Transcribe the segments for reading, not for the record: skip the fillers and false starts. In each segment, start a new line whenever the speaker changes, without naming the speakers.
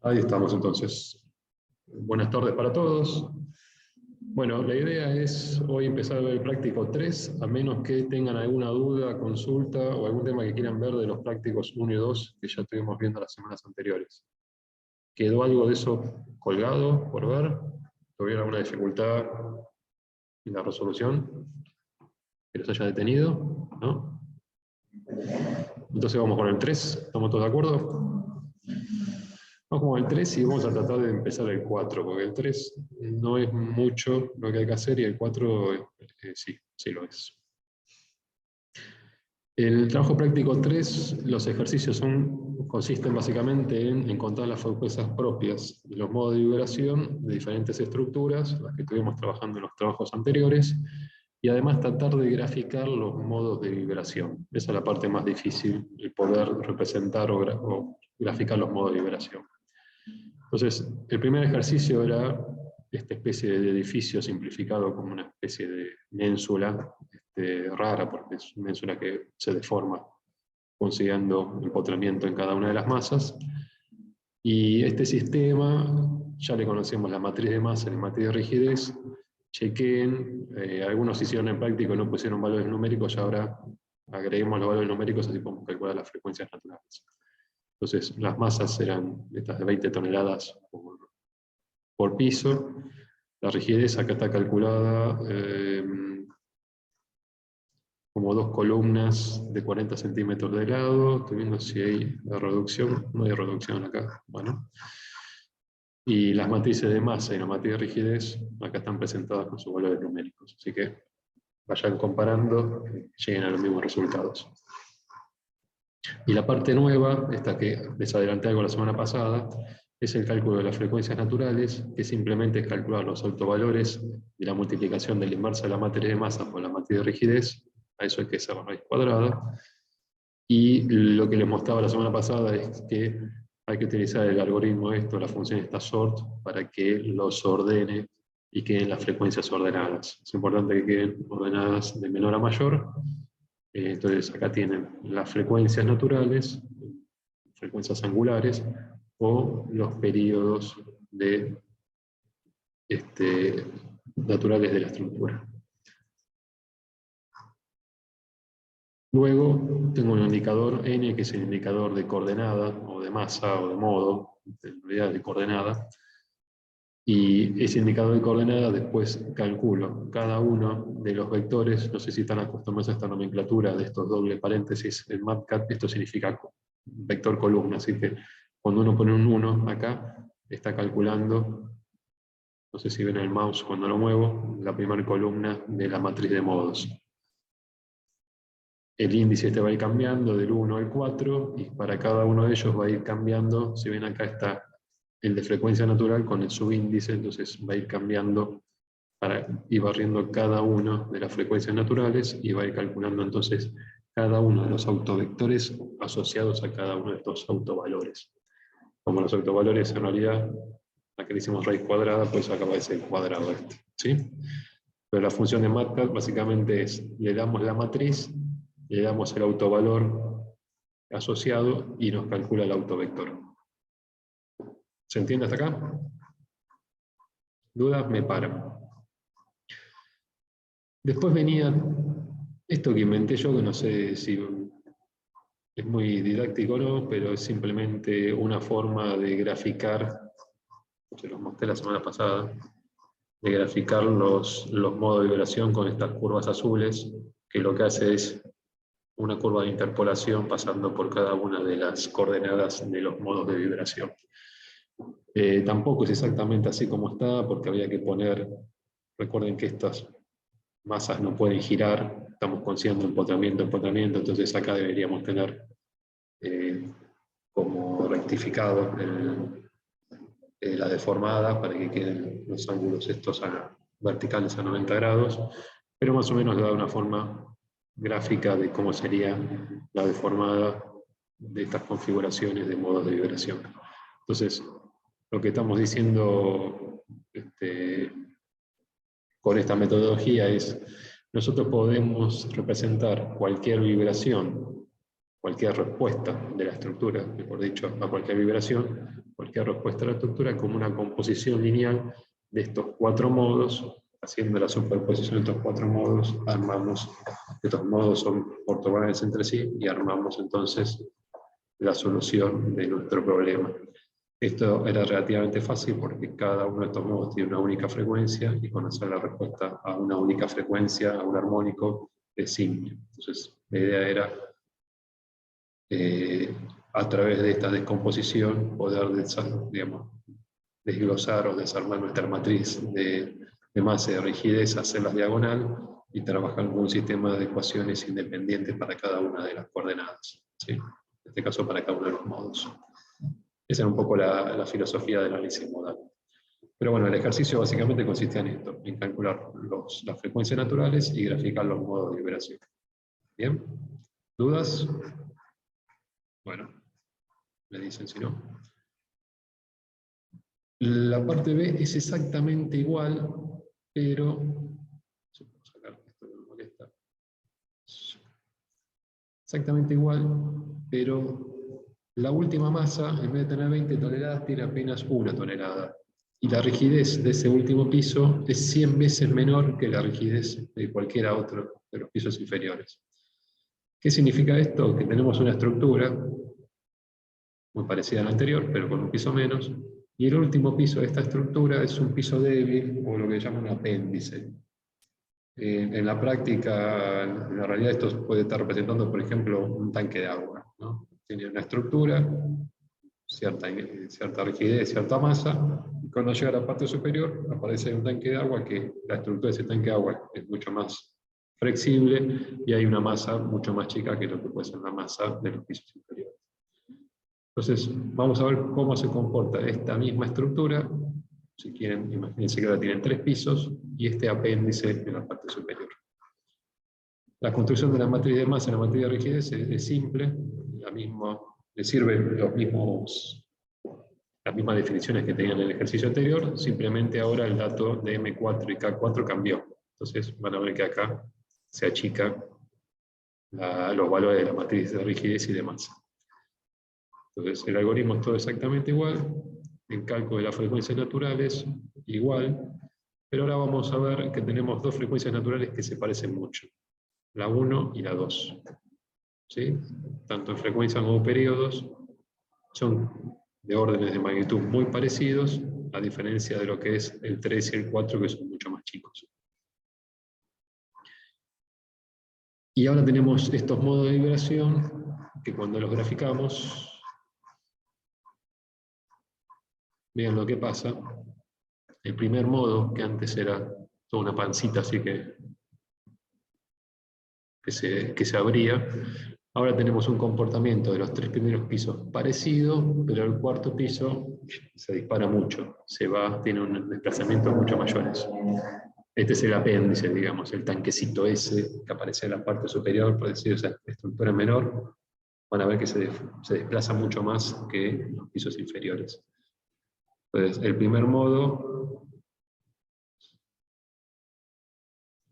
Ahí estamos entonces. Buenas tardes para todos. Bueno, la idea es hoy empezar el práctico 3, a menos que tengan alguna duda, consulta o algún tema que quieran ver de los prácticos 1 y 2 que ya estuvimos viendo las semanas anteriores. ¿Quedó algo de eso colgado por ver? ¿Tuvieron alguna dificultad en la resolución que los haya detenido? ¿No? Entonces vamos con el 3, ¿estamos todos de acuerdo? Vamos con el 3 y vamos a tratar de empezar el 4, porque el 3 no es mucho lo que hay que hacer y el 4 sí lo es. El trabajo práctico 3, los ejercicios consisten básicamente en encontrar las frecuencias propias de los modos de vibración de diferentes estructuras, las que estuvimos trabajando en los trabajos anteriores, y además tratar de graficar los modos de vibración. Esa es la parte más difícil, el poder representar o graficar los modos de vibración. Entonces, el primer ejercicio era esta especie de edificio simplificado como una especie de ménsula rara, porque es una ménsula que se deforma consiguiendo empotramiento en cada una de las masas. Y este sistema, ya le conocemos la matriz de masa y la matriz de rigidez. Chequen, algunos hicieron en práctico y no pusieron valores numéricos, y ahora agreguemos los valores numéricos, así podemos calcular las frecuencias naturales. Entonces, las masas eran estas de 20 toneladas por piso. La rigidez acá está calculada como 2 columnas de 40 centímetros de lado. Estoy viendo si hay la reducción. No hay reducción acá. Bueno. Y las matrices de masa y la matriz de rigidez acá están presentadas con sus valores numéricos. Así que vayan comparando y lleguen a los mismos resultados. Y la parte nueva, esta que les adelanté algo la semana pasada, es el cálculo de las frecuencias naturales, que simplemente es calcular los autovalores de la multiplicación de la inversa de la matriz de masa por la matriz de rigidez. A eso hay que hacer raíz cuadrada. Y lo que les mostraba la semana pasada es que hay que utilizar el algoritmo la función esta sort, para que los ordene y queden las frecuencias ordenadas. Es importante que queden ordenadas de menor a mayor. Entonces acá tienen las frecuencias naturales, frecuencias angulares, o los periodos naturales de la estructura. Luego tengo un indicador n, que es el indicador de coordenada, o de masa, o de modo, en realidad de coordenada. Y ese indicador de coordenada después calculo cada uno de los vectores. No sé si están acostumbrados a esta nomenclatura de estos doble paréntesis en MATCAD. Esto significa vector columna, así que cuando uno pone un 1 acá, está calculando, no sé si ven el mouse cuando lo muevo, la primera columna de la matriz de modos. El índice va a ir cambiando del 1 al 4, y para cada uno de ellos va a ir cambiando. Si ven acá está el de frecuencia natural con el subíndice, entonces va a ir cambiando para ir barriendo cada uno de las frecuencias naturales, y va a ir calculando entonces cada uno de los autovectores asociados a cada uno de estos autovalores. Como los autovalores en realidad, acá le hicimos raíz cuadrada, pues acá va a ser el cuadrado ¿sí? Pero la función de MATLAB básicamente es, le damos la matriz, le damos el autovalor asociado y nos calcula el autovector. ¿Se entiende hasta acá? ¿Dudas? Me paro. Después venía esto que inventé yo, que no sé si es muy didáctico o no, pero es simplemente una forma de graficar, se los mostré la semana pasada, de graficar los modos de vibración con estas curvas azules, que lo que hace es una curva de interpolación pasando por cada una de las coordenadas de los modos de vibración. Tampoco es exactamente así como está, porque había que poner, recuerden que estas masas no pueden girar, estamos consiguiendo empotramiento, entonces acá deberíamos tener como rectificado la deformada, para que queden los ángulos estos verticales a 90 grados, pero más o menos le da una forma gráfica de cómo sería la deformada de estas configuraciones de modos de vibración. Entonces, lo que estamos diciendo con esta metodología es, nosotros podemos representar cualquier vibración, cualquier respuesta de la estructura, mejor dicho, a cualquier vibración, marqué respuesta a la estructura como una composición lineal de estos 4 modos. Haciendo la superposición de estos 4 modos, armamos, estos modos son ortogonales entre sí, y armamos entonces la solución de nuestro problema. Esto era relativamente fácil porque cada uno de estos modos tiene una única frecuencia, y conocer la respuesta a una única frecuencia, a un armónico, es simple. Entonces, la idea era, a través de esta descomposición, poder desglosar o desarmar nuestra matriz de masa y de rigidez, hacerlas diagonal y trabajar con un sistema de ecuaciones independientes para cada una de las coordenadas, ¿sí? En este caso para cada uno de los modos. Esa era un poco la filosofía del análisis modal. Pero bueno, el ejercicio básicamente consiste en esto, en calcular las frecuencias naturales y graficar los modos de liberación. ¿Bien? ¿Dudas? Bueno, me dicen si no. La parte B es exactamente igual, pero... Exactamente igual, pero la última masa, en vez de tener 20 toneladas, tiene apenas 1 tonelada. Y la rigidez de ese último piso es 100 veces menor que la rigidez de cualquiera otro de los pisos inferiores. ¿Qué significa esto? Que tenemos una estructura muy parecida a la anterior, pero con un piso menos, y el último piso de esta estructura es un piso débil, o lo que llaman un apéndice. En la práctica, en la realidad, esto puede estar representando, por ejemplo, un tanque de agua, ¿no? Tiene una estructura, cierta rigidez, cierta masa, y cuando llega a la parte superior aparece un tanque de agua que la estructura de ese tanque de agua es mucho más flexible y hay una masa mucho más chica que lo que puede ser la masa de los pisos inferiores. Entonces, vamos a ver cómo se comporta esta misma estructura. Si quieren, imagínense que ahora tienen 3 pisos y este apéndice en la parte superior. La construcción de la matriz de masa y la matriz de rigidez es simple, le sirven las mismas definiciones que tenían en el ejercicio anterior, simplemente ahora el dato de M4 y K4 cambió. Entonces van a ver que acá se achica los valores de la matriz de rigidez y de masa. Entonces el algoritmo es todo exactamente igual, el cálculo de las frecuencias naturales igual, pero ahora vamos a ver que tenemos 2 frecuencias naturales que se parecen mucho, la 1 y la 2. ¿Sí? Tanto en frecuencia como periodos son de órdenes de magnitud muy parecidos, a diferencia de lo que es el 3 y el 4, que son mucho más chicos. Y ahora tenemos estos modos de liberación que cuando los graficamos, vean lo que pasa. El primer modo, que antes era toda una pancita así que se abría, ahora tenemos un comportamiento de los 3 primeros pisos parecido, pero el 4.º piso se dispara mucho, tiene un desplazamiento mucho mayores. Este es el apéndice, digamos, el tanquecito ese que aparece en la parte superior, por decir, esa estructura menor, van a ver que se desplaza mucho más que los pisos inferiores. Entonces, el primer modo,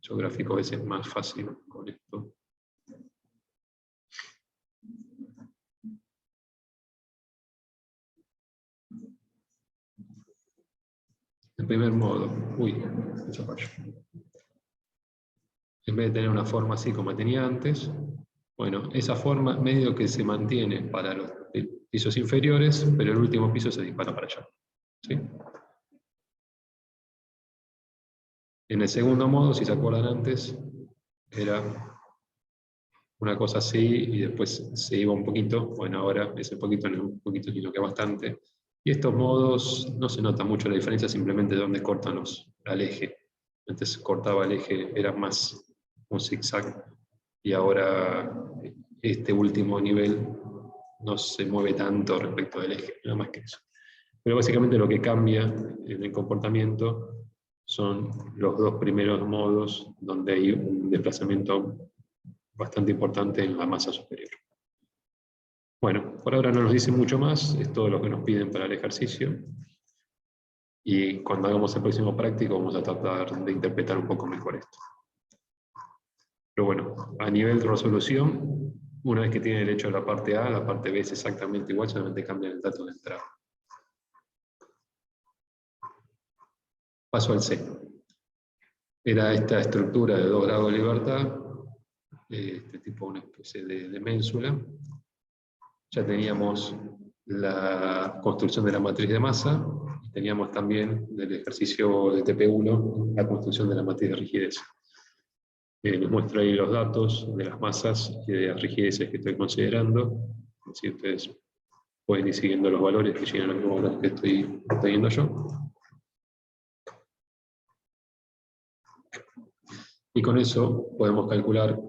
yo grafico a veces más fácil con esto. El primer modo, en vez de tener una forma así como tenía antes, bueno, esa forma medio que se mantiene para los pisos inferiores, pero el último piso se dispara para allá. ¿Sí? En el segundo modo, si se acuerdan antes, era una cosa así y después se iba un poquito. Bueno, ahora ese poquito no es un poquito, sino que bastante. Y estos modos no se nota mucho la diferencia, simplemente de dónde cortan al eje. Antes cortaba el eje, era más un zigzag, y ahora este último nivel no se mueve tanto respecto del eje, nada más que eso. Pero básicamente lo que cambia en el comportamiento son los 2 primeros modos, donde hay un desplazamiento bastante importante en la masa superior. Bueno, por ahora no nos dice mucho más, es todo lo que nos piden para el ejercicio. Y cuando hagamos el próximo práctico vamos a tratar de interpretar un poco mejor esto. Pero bueno, a nivel de resolución, una vez que tienen el hecho de la parte A, la parte B es exactamente igual, solamente cambian el dato de entrada. Paso al C. Era esta estructura de 2 grados de libertad, tipo una especie de ménsula. Ya teníamos la construcción de la matriz de masa, y teníamos también del ejercicio de TP1 la construcción de la matriz de rigidez. Les muestro ahí los datos de las masas y de las rigideces que estoy considerando. Así ustedes pueden ir siguiendo los valores que llegan a los valores que estoy viendo yo. Y con eso podemos calcular,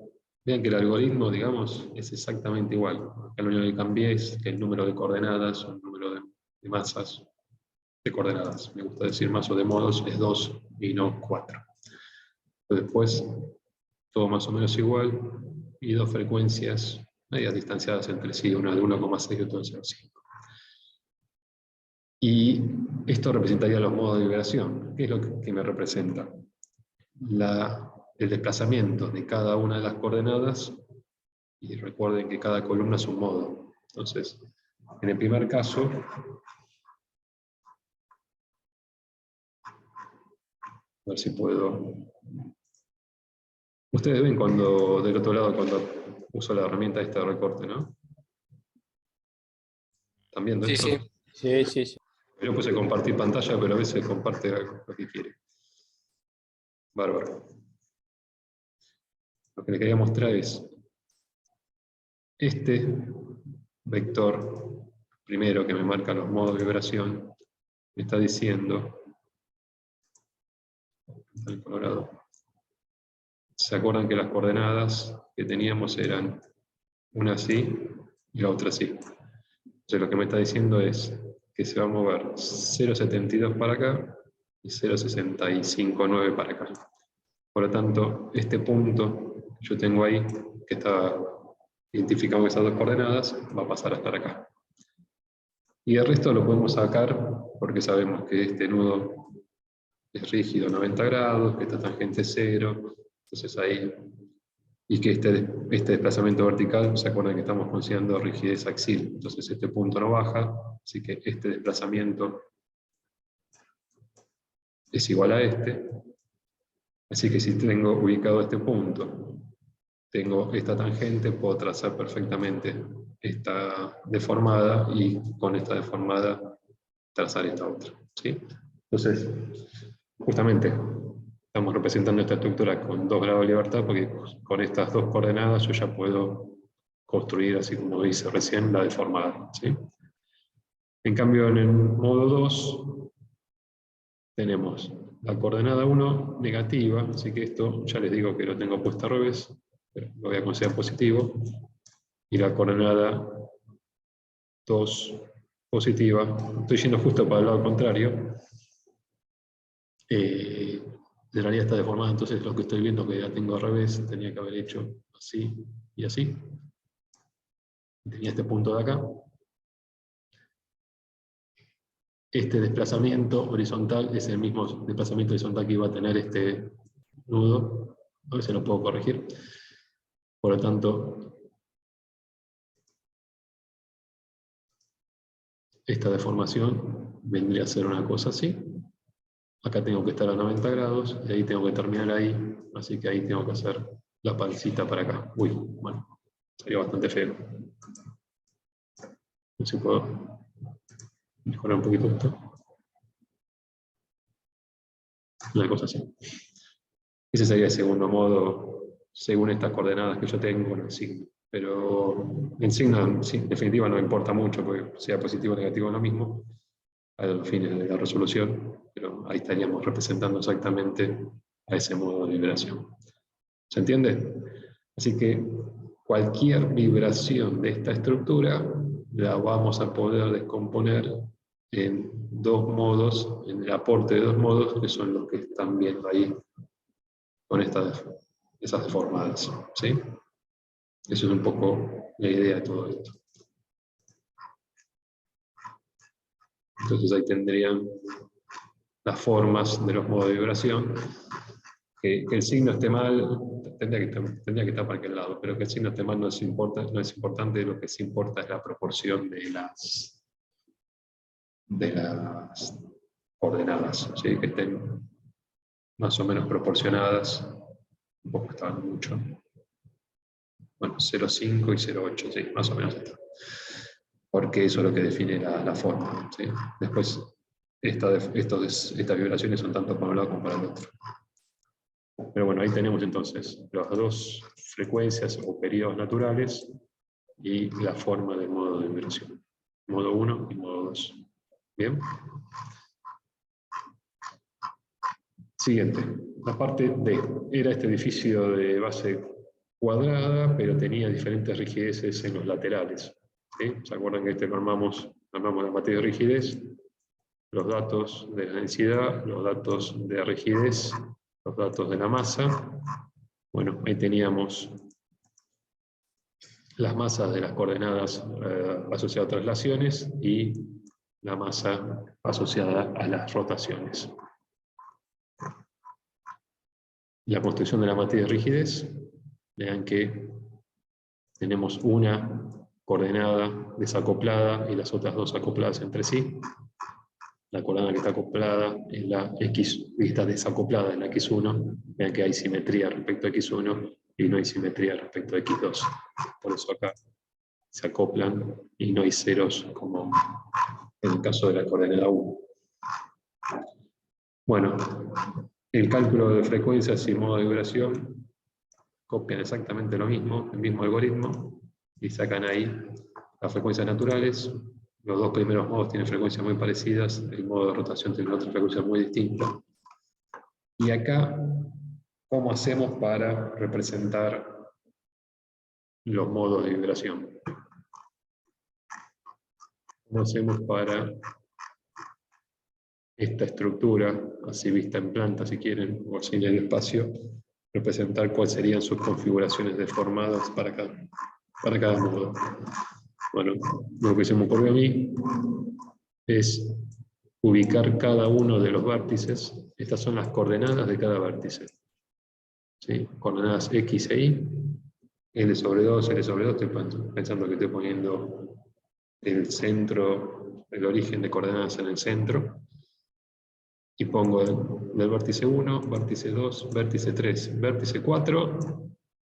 vean que el algoritmo, digamos, es exactamente igual. Acá lo único que cambié es que el número de coordenadas, o el número de masas, de coordenadas, me gusta decir más o de modos, es 2 y no 4. Después, todo más o menos igual, y 2 frecuencias medias distanciadas entre sí, una de 1,6 y otra de 0,5. Y esto representaría los modos de vibración. ¿Qué es lo que me representa? El desplazamiento de cada una de las coordenadas, y recuerden que cada columna es un modo. Entonces, en el primer caso, a ver si puedo. Ustedes ven cuando, del otro lado, cuando uso la herramienta esta de recorte, ¿no? ¿Están viendo
Sí,
esto?
sí.
Yo puse compartir pantalla, pero a veces comparte lo que quiere. Bárbaro. Lo que le quería mostrar es este vector primero que me marca los modos de vibración, me está diciendo, el colorado, ¿se acuerdan que las coordenadas que teníamos eran una así y la otra así? Entonces lo que me está diciendo es que se va a mover 0,72 para acá y 0,659 para acá. Por lo tanto, este punto que yo tengo ahí, que está identificado con esas 2 coordenadas, va a pasar a estar acá. Y el resto lo podemos sacar porque sabemos que este nudo es rígido 90 grados, que esta tangente es 0, entonces ahí, y que este desplazamiento vertical, se acuerdan que estamos considerando rigidez axial, entonces este punto no baja, así que este desplazamiento es igual a este, así que si tengo ubicado este punto, tengo esta tangente, puedo trazar perfectamente esta deformada, y con esta deformada trazar esta otra, ¿sí? Entonces, justamente, estamos representando esta estructura con 2 grados de libertad, porque con estas 2 coordenadas yo ya puedo construir, así como hice recién, la deformada, ¿sí? En cambio, en el modo 2, tenemos la coordenada 1 negativa, así que esto ya les digo que lo tengo puesto al revés, pero lo voy a considerar positivo, y la coordenada 2 positiva, estoy yendo justo para el lado contrario, en realidad está deformada, entonces lo que estoy viendo que la tengo al revés, tenía que haber hecho así y así. Tenía este punto de acá. Este desplazamiento horizontal es el mismo desplazamiento horizontal que iba a tener este nudo. A ver si lo puedo corregir. Por lo tanto, esta deformación vendría a ser una cosa así. Acá tengo que estar a 90 grados, y ahí tengo que terminar ahí, así que ahí tengo que hacer la pancita para acá. Uy, bueno, sería bastante feo. No sé si puedo mejorar un poquito esto. Una cosa así. Ese sería el segundo modo, según estas coordenadas que yo tengo en el signo. Pero en signo, sí, en definitiva, no importa mucho, porque sea positivo o negativo es lo mismo, a los fines de la resolución, pero ahí estaríamos representando exactamente a ese modo de vibración. ¿Se entiende? Así que cualquier vibración de esta estructura la vamos a poder descomponer en 2 modos, en el aporte de 2 modos, que son los que están viendo ahí con esas deformadas, ¿sí? Eso es un poco la idea de todo esto. Entonces ahí tendrían las formas de los modos de vibración. Que el signo esté mal, tendría que estar para aquel lado, pero que el signo esté mal no es importante, lo que sí importa es la proporción de las coordenadas, ¿sí? Que estén más o menos proporcionadas, un poco estaban mucho. Bueno, 0,5 y 0,8, sí, más o menos está. Porque eso es lo que define la forma, ¿sí? Después, estas vibraciones son tanto para un lado como para el otro. Pero bueno, ahí tenemos entonces las dos frecuencias o periodos naturales y la forma del modo de vibración. Modo 1 y modo 2. ¿Bien? Siguiente. La parte D. Era este edificio de base cuadrada, pero tenía diferentes rigideces en los laterales. ¿Sí? ¿Se acuerdan que normamos la materia de rigidez? Los datos de la densidad, los datos de rigidez, los datos de la masa. Bueno, ahí teníamos las masas de las coordenadas asociadas a traslaciones y la masa asociada a las rotaciones. La construcción de la materia de rigidez, vean que tenemos una coordenada desacoplada y las otras dos acopladas entre sí. La coordenada que está acoplada es la X, y está desacoplada en la X1. Vean que hay simetría respecto a X1 y no hay simetría respecto a X2. Por eso acá se acoplan y no hay ceros como en el caso de la coordenada 1. Bueno, el cálculo de frecuencias y modo de vibración copian exactamente lo mismo, el mismo algoritmo, y sacan ahí las frecuencias naturales. Los dos primeros modos tienen frecuencias muy parecidas, el modo de rotación tiene otra frecuencia muy distinta. Y acá, ¿cómo hacemos para representar los modos de vibración? ¿Cómo hacemos para esta estructura, así vista en planta si quieren, o así en el espacio, representar cuáles serían sus configuraciones deformadas para cada modo? Bueno, lo que se me ocurrió a mí es ubicar cada uno de los vértices. Estas son las coordenadas de cada vértice, ¿sí? Coordenadas X e Y, L sobre 2, L sobre 2, estoy pensando que estoy poniendo el centro, el origen de coordenadas en el centro, y pongo del vértice 1, vértice 2, vértice 3, vértice 4,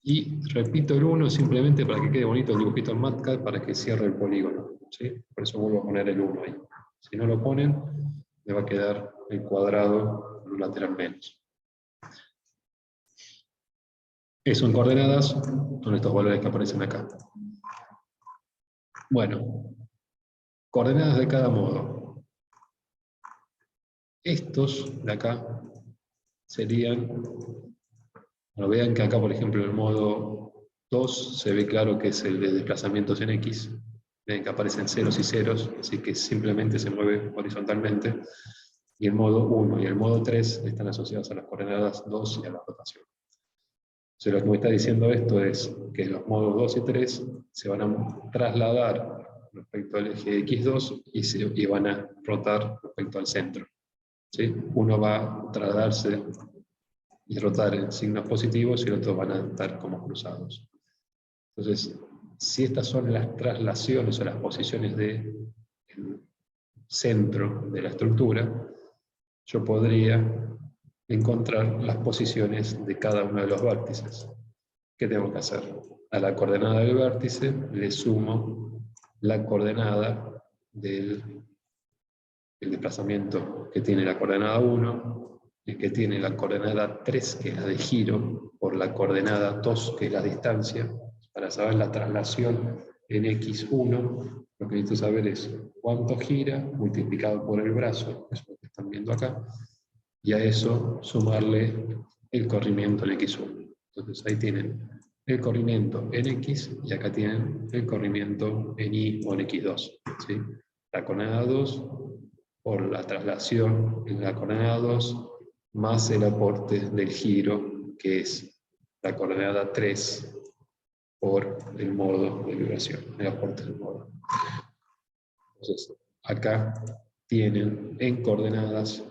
y repito el 1 simplemente para que quede bonito el dibujito en MATCAD para que cierre el polígono, ¿sí? Por eso vuelvo a poner el 1 ahí. Si no lo ponen, le va a quedar el cuadrado en un lateral menos. Eso en coordenadas son estos valores que aparecen acá. Bueno, coordenadas de cada modo. Estos de acá serían, bueno, vean que acá por ejemplo el modo 2 se ve claro que es el de desplazamientos en X. Ven que aparecen ceros y ceros, así que simplemente se mueve horizontalmente. Y el modo 1 y el modo 3 están asociados a las coordenadas 2 y a la rotación. Entonces lo que me está diciendo esto es que los modos 2 y 3 se van a trasladar respecto al eje X2 y van a rotar respecto al centro. ¿Sí? Uno va a trasladarse y rotar en signos positivos y los otros van a estar como cruzados. Entonces, si estas son las traslaciones o las posiciones del centro de la estructura, yo podría encontrar las posiciones de cada uno de los vértices. ¿Qué tengo que hacer? A la coordenada del vértice le sumo la coordenada del desplazamiento que tiene la coordenada 1, el que tiene la coordenada 3, que es la de giro, por la coordenada 2, que es la distancia. Para saber la traslación en X1, lo que necesito saber es cuánto gira multiplicado por el brazo, eso es lo que están viendo acá, y a eso sumarle el corrimiento en X1. Entonces ahí tienen el corrimiento en X y acá tienen el corrimiento en Y o en X2. ¿Sí? La coordenada 2 por la traslación en la coordenada 2 más el aporte del giro, que es la coordenada 3 por el modo de vibración, el aporte del modo. Entonces, acá tienen en coordenadas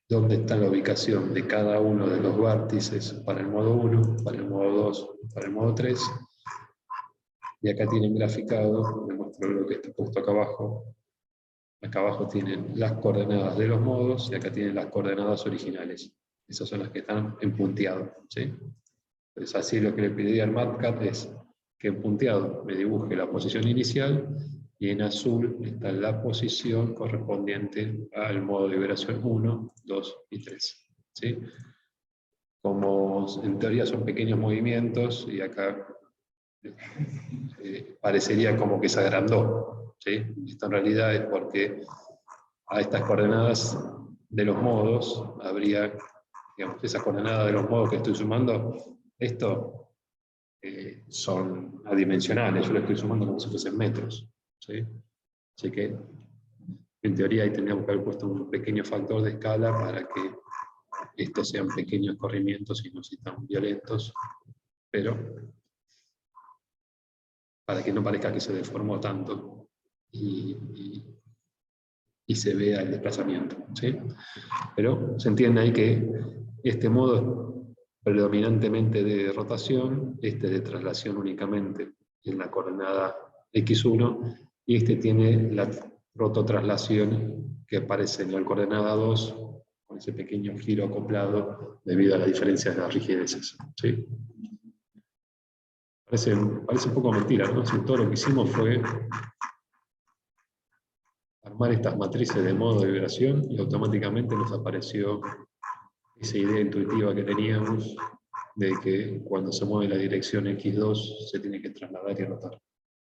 dónde está la ubicación de cada uno de los vértices para el modo 1, para el modo 2, para el modo 3. Y acá tienen graficado, les muestro lo que está puesto acá abajo. Acá abajo tienen las coordenadas de los modos y acá tienen las coordenadas originales. Esas son las que están en punteado, ¿sí? Entonces así lo que le pediría al MatCat es que en punteado me dibuje la posición inicial y en azul está la posición correspondiente al modo de liberación 1, 2 y 3. ¿Sí? Como en teoría son pequeños movimientos, y acá parecería como que se agrandó. ¿Sí? Esto en realidad es porque a estas coordenadas de los modos habría, digamos, esas coordenadas de los modos que estoy sumando, esto son adimensionales, yo lo estoy sumando como si fuesen metros. ¿Sí? Así que, en teoría, ahí tendríamos que haber puesto un pequeño factor de escala para que estos sean pequeños corrimientos y no sean tan violentos, pero para que no parezca que se deformó tanto y se vea el desplazamiento. ¿Sí? Pero se entiende ahí que este modo es predominantemente de rotación, este de traslación únicamente en la coordenada x1, y este tiene la rototraslación que aparece en la coordenada 2, con ese pequeño giro acoplado debido a la diferencia de las rigideces. ¿Sí? Parece un poco mentira, ¿no? Si todo lo que hicimos fue armar estas matrices de modo de vibración y automáticamente nos apareció esa idea intuitiva que teníamos de que cuando se mueve la dirección x2 se tiene que trasladar y rotar.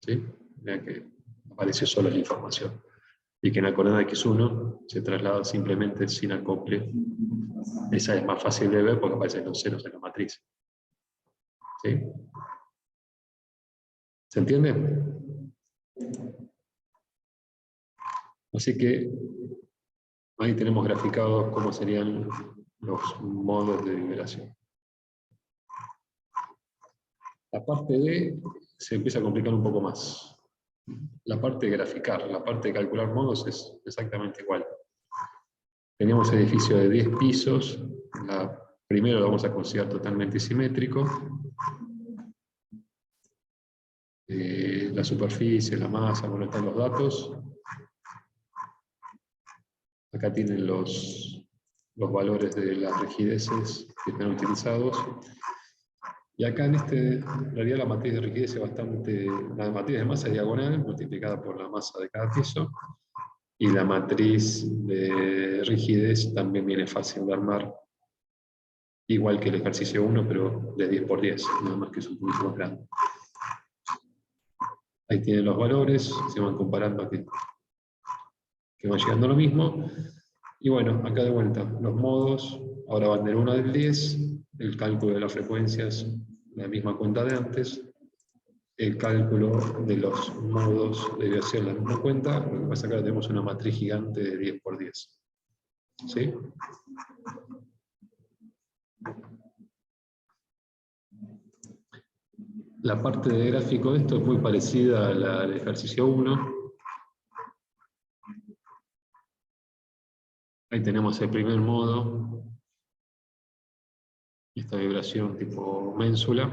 ¿Sí? Vean que apareció solo la información. Y que en la coordenada x1 se traslada simplemente sin acople. Esa es más fácil de ver porque aparecen los ceros en la matriz. ¿Sí? ¿Se entiende? Así que ahí tenemos graficados cómo serían los modos de vibración. La parte D se empieza a complicar un poco más. La parte de graficar, la parte de calcular modos es exactamente igual. Tenemos edificio de 10 pisos, primero lo vamos a considerar totalmente simétrico. La superficie, la masa, bueno, están los datos. Acá tienen los valores de las rigideces que están utilizados. Y acá en realidad la matriz de rigidez es bastante, la matriz de masa es diagonal, multiplicada por la masa de cada piso, y la matriz de rigidez también viene fácil de armar, igual que el ejercicio 1, pero de 10 por 10, nada más que es un poquito más grande. Ahí tienen los valores, se van comparando que van llegando a lo mismo. Y bueno, acá de vuelta, los modos, ahora van del 1 al 10, el cálculo de las frecuencias, la misma cuenta de antes, el cálculo de los modos de vibración, la misma cuenta, lo que pasa es que ahora tenemos una matriz gigante de 10 por 10. ¿Sí? La parte de gráfico de esto es muy parecida a la del ejercicio 1. Ahí tenemos el primer modo, esta vibración tipo ménsula,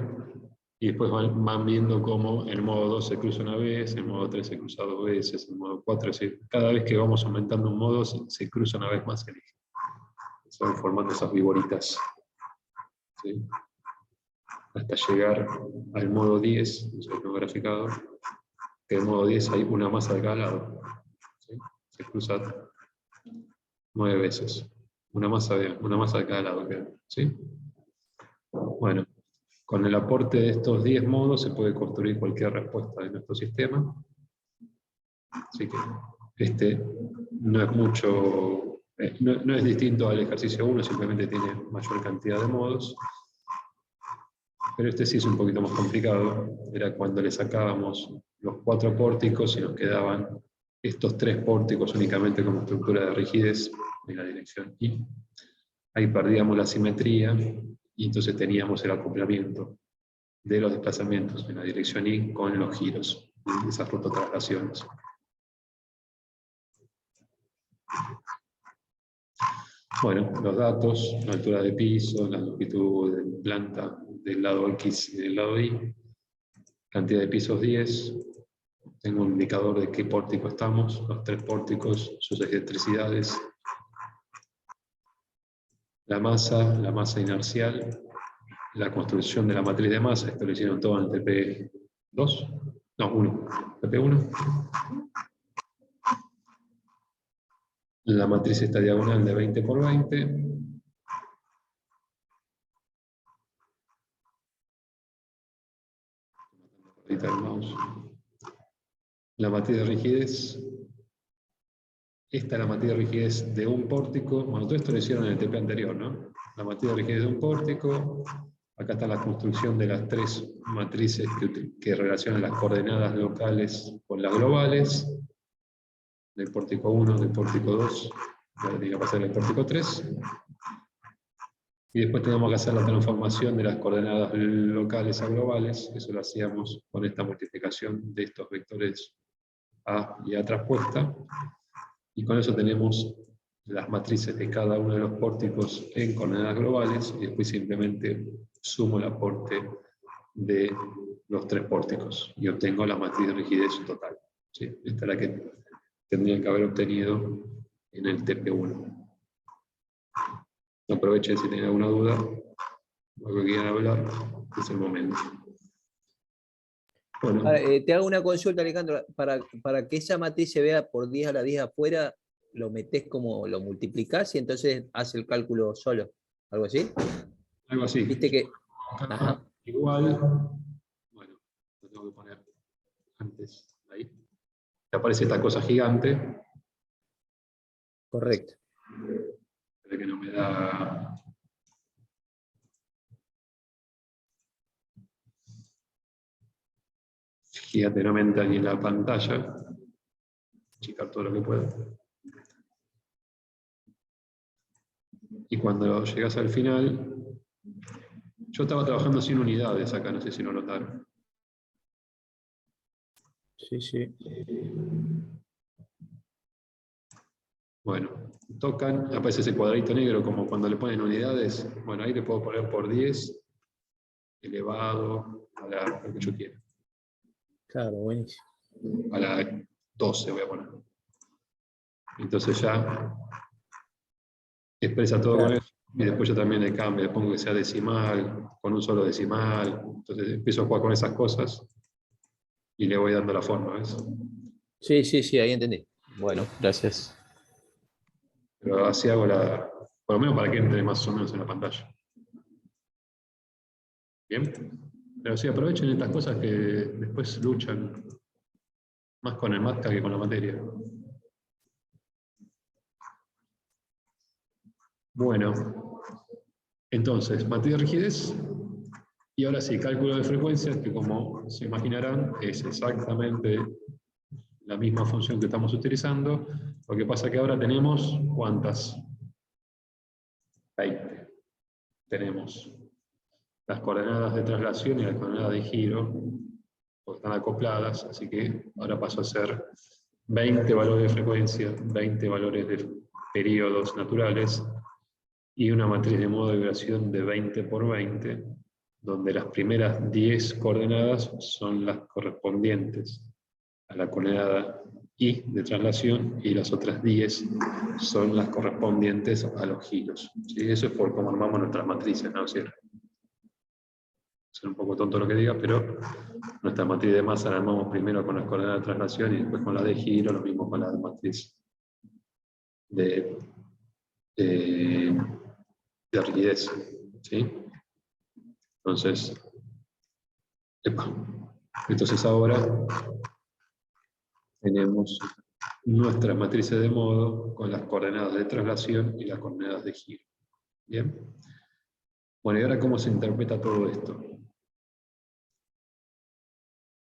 y después van viendo cómo el modo 2 se cruza una vez, el modo 3 se cruza 2 veces, el modo 4, cada vez que vamos aumentando un modo se cruza una vez más el eje. Se van formando esas viboritas. ¿Sí? Hasta llegar al modo 10, eso lo tengo graficado, que en el modo 10 hay una masa de cada lado. ¿Sí? Se cruza 9 veces. Una masa de cada lado. ¿Sí? Bueno, con el aporte de estos 10 modos se puede construir cualquier respuesta de nuestro sistema. Así que este no es mucho, no es distinto al ejercicio 1, simplemente tiene mayor cantidad de modos. Pero este sí es un poquito más complicado. Era cuando le sacábamos los 4 pórticos y nos quedaban estos 3 pórticos únicamente como estructura de rigidez en la dirección Y. Ahí perdíamos la simetría y entonces teníamos el acoplamiento de los desplazamientos en la dirección Y con los giros, esas rototraslaciones. Bueno, los datos, la altura de piso, la longitud de planta del lado X y del lado Y, cantidad de pisos 10, tengo un indicador de qué pórtico estamos, los 3 pórticos, sus excentricidades. la masa inercial, la construcción de la matriz de masa, esto lo hicieron todo en TP2, no, 1, TP1. La matriz esta diagonal de 20 por 20. El mouse. La matriz de rigidez. Esta es la matriz de rigidez de un pórtico. Bueno, todo esto lo hicieron en el TP anterior, ¿no? La matriz de rigidez de un pórtico. Acá está la construcción de las tres matrices que relacionan las coordenadas locales con las globales. Del pórtico 1, del pórtico 2, ahora tiene que pasar el pórtico 3. Y después tenemos que hacer la transformación de las coordenadas locales a globales. Eso lo hacíamos con esta multiplicación de estos vectores A y A transpuesta. Y con eso tenemos las matrices de cada uno de los pórticos en coordenadas globales, y después simplemente sumo el aporte de los tres pórticos y obtengo la matriz de rigidez total. ¿Sí? Esta es la que tendrían que haber obtenido en el TP1. Aprovechen si tienen alguna duda o algo que quieran hablar, es el momento. Bueno.
Ahora, te hago una consulta, Alejandro. Para que esa matriz se vea por 10 a la 10 afuera, lo metés como, lo multiplicás y entonces hace el cálculo solo. ¿Algo así?
Algo así.
Viste que...
Ajá. Igual, bueno, lo tengo que poner antes, ahí. Te aparece esta cosa gigante.
Correcto.
Espera que no me da... gigantemente aquí en la pantalla. Achicar todo lo que pueda. Y cuando llegas al final, yo estaba trabajando sin unidades acá, no sé si lo notaron.
Sí, sí.
Bueno, tocan, aparece ese cuadradito negro como cuando le ponen unidades. Bueno, ahí le puedo poner por 10, elevado a lo que yo quiera.
Claro, buenísimo.
A la 12 voy a poner. Entonces ya expresa todo
Claro.
con eso. Y después yo también le cambio, le pongo que sea decimal, con un solo decimal. Entonces empiezo a jugar con esas cosas y le voy dando la forma, ¿ves?
Sí, sí, sí, ahí entendí. Bueno, gracias.
Pero así hago por lo menos para que entre más o menos en la pantalla. ¿Bien? Pero sí, aprovechen estas cosas que después luchan más con el MATCA que con la materia. Bueno, entonces, matriz de rigidez. Y ahora sí, cálculo de frecuencias, que como se imaginarán, es exactamente la misma función que estamos utilizando. Lo que pasa es que ahora tenemos, ¿cuántas? 20. Tenemos las coordenadas de traslación y las coordenadas de giro, porque están acopladas, así que ahora paso a ser 20 valores de frecuencia, 20 valores de periodos naturales, y una matriz de modo de vibración de 20 por 20, donde las primeras 10 coordenadas son las correspondientes a la coordenada I de traslación, y las otras 10 son las correspondientes a los giros. ¿Sí? Eso es por cómo armamos nuestras matrices, ¿no es cierto? Es un poco tonto lo que diga, pero nuestra matriz de masa la armamos primero con las coordenadas de traslación y después con la de giro, lo mismo con la matriz de rigidez. ¿Sí? Entonces ahora tenemos nuestras matrices de modo con las coordenadas de traslación y las coordenadas de giro. ¿Bien? Bueno, y ahora ¿cómo se interpreta todo esto?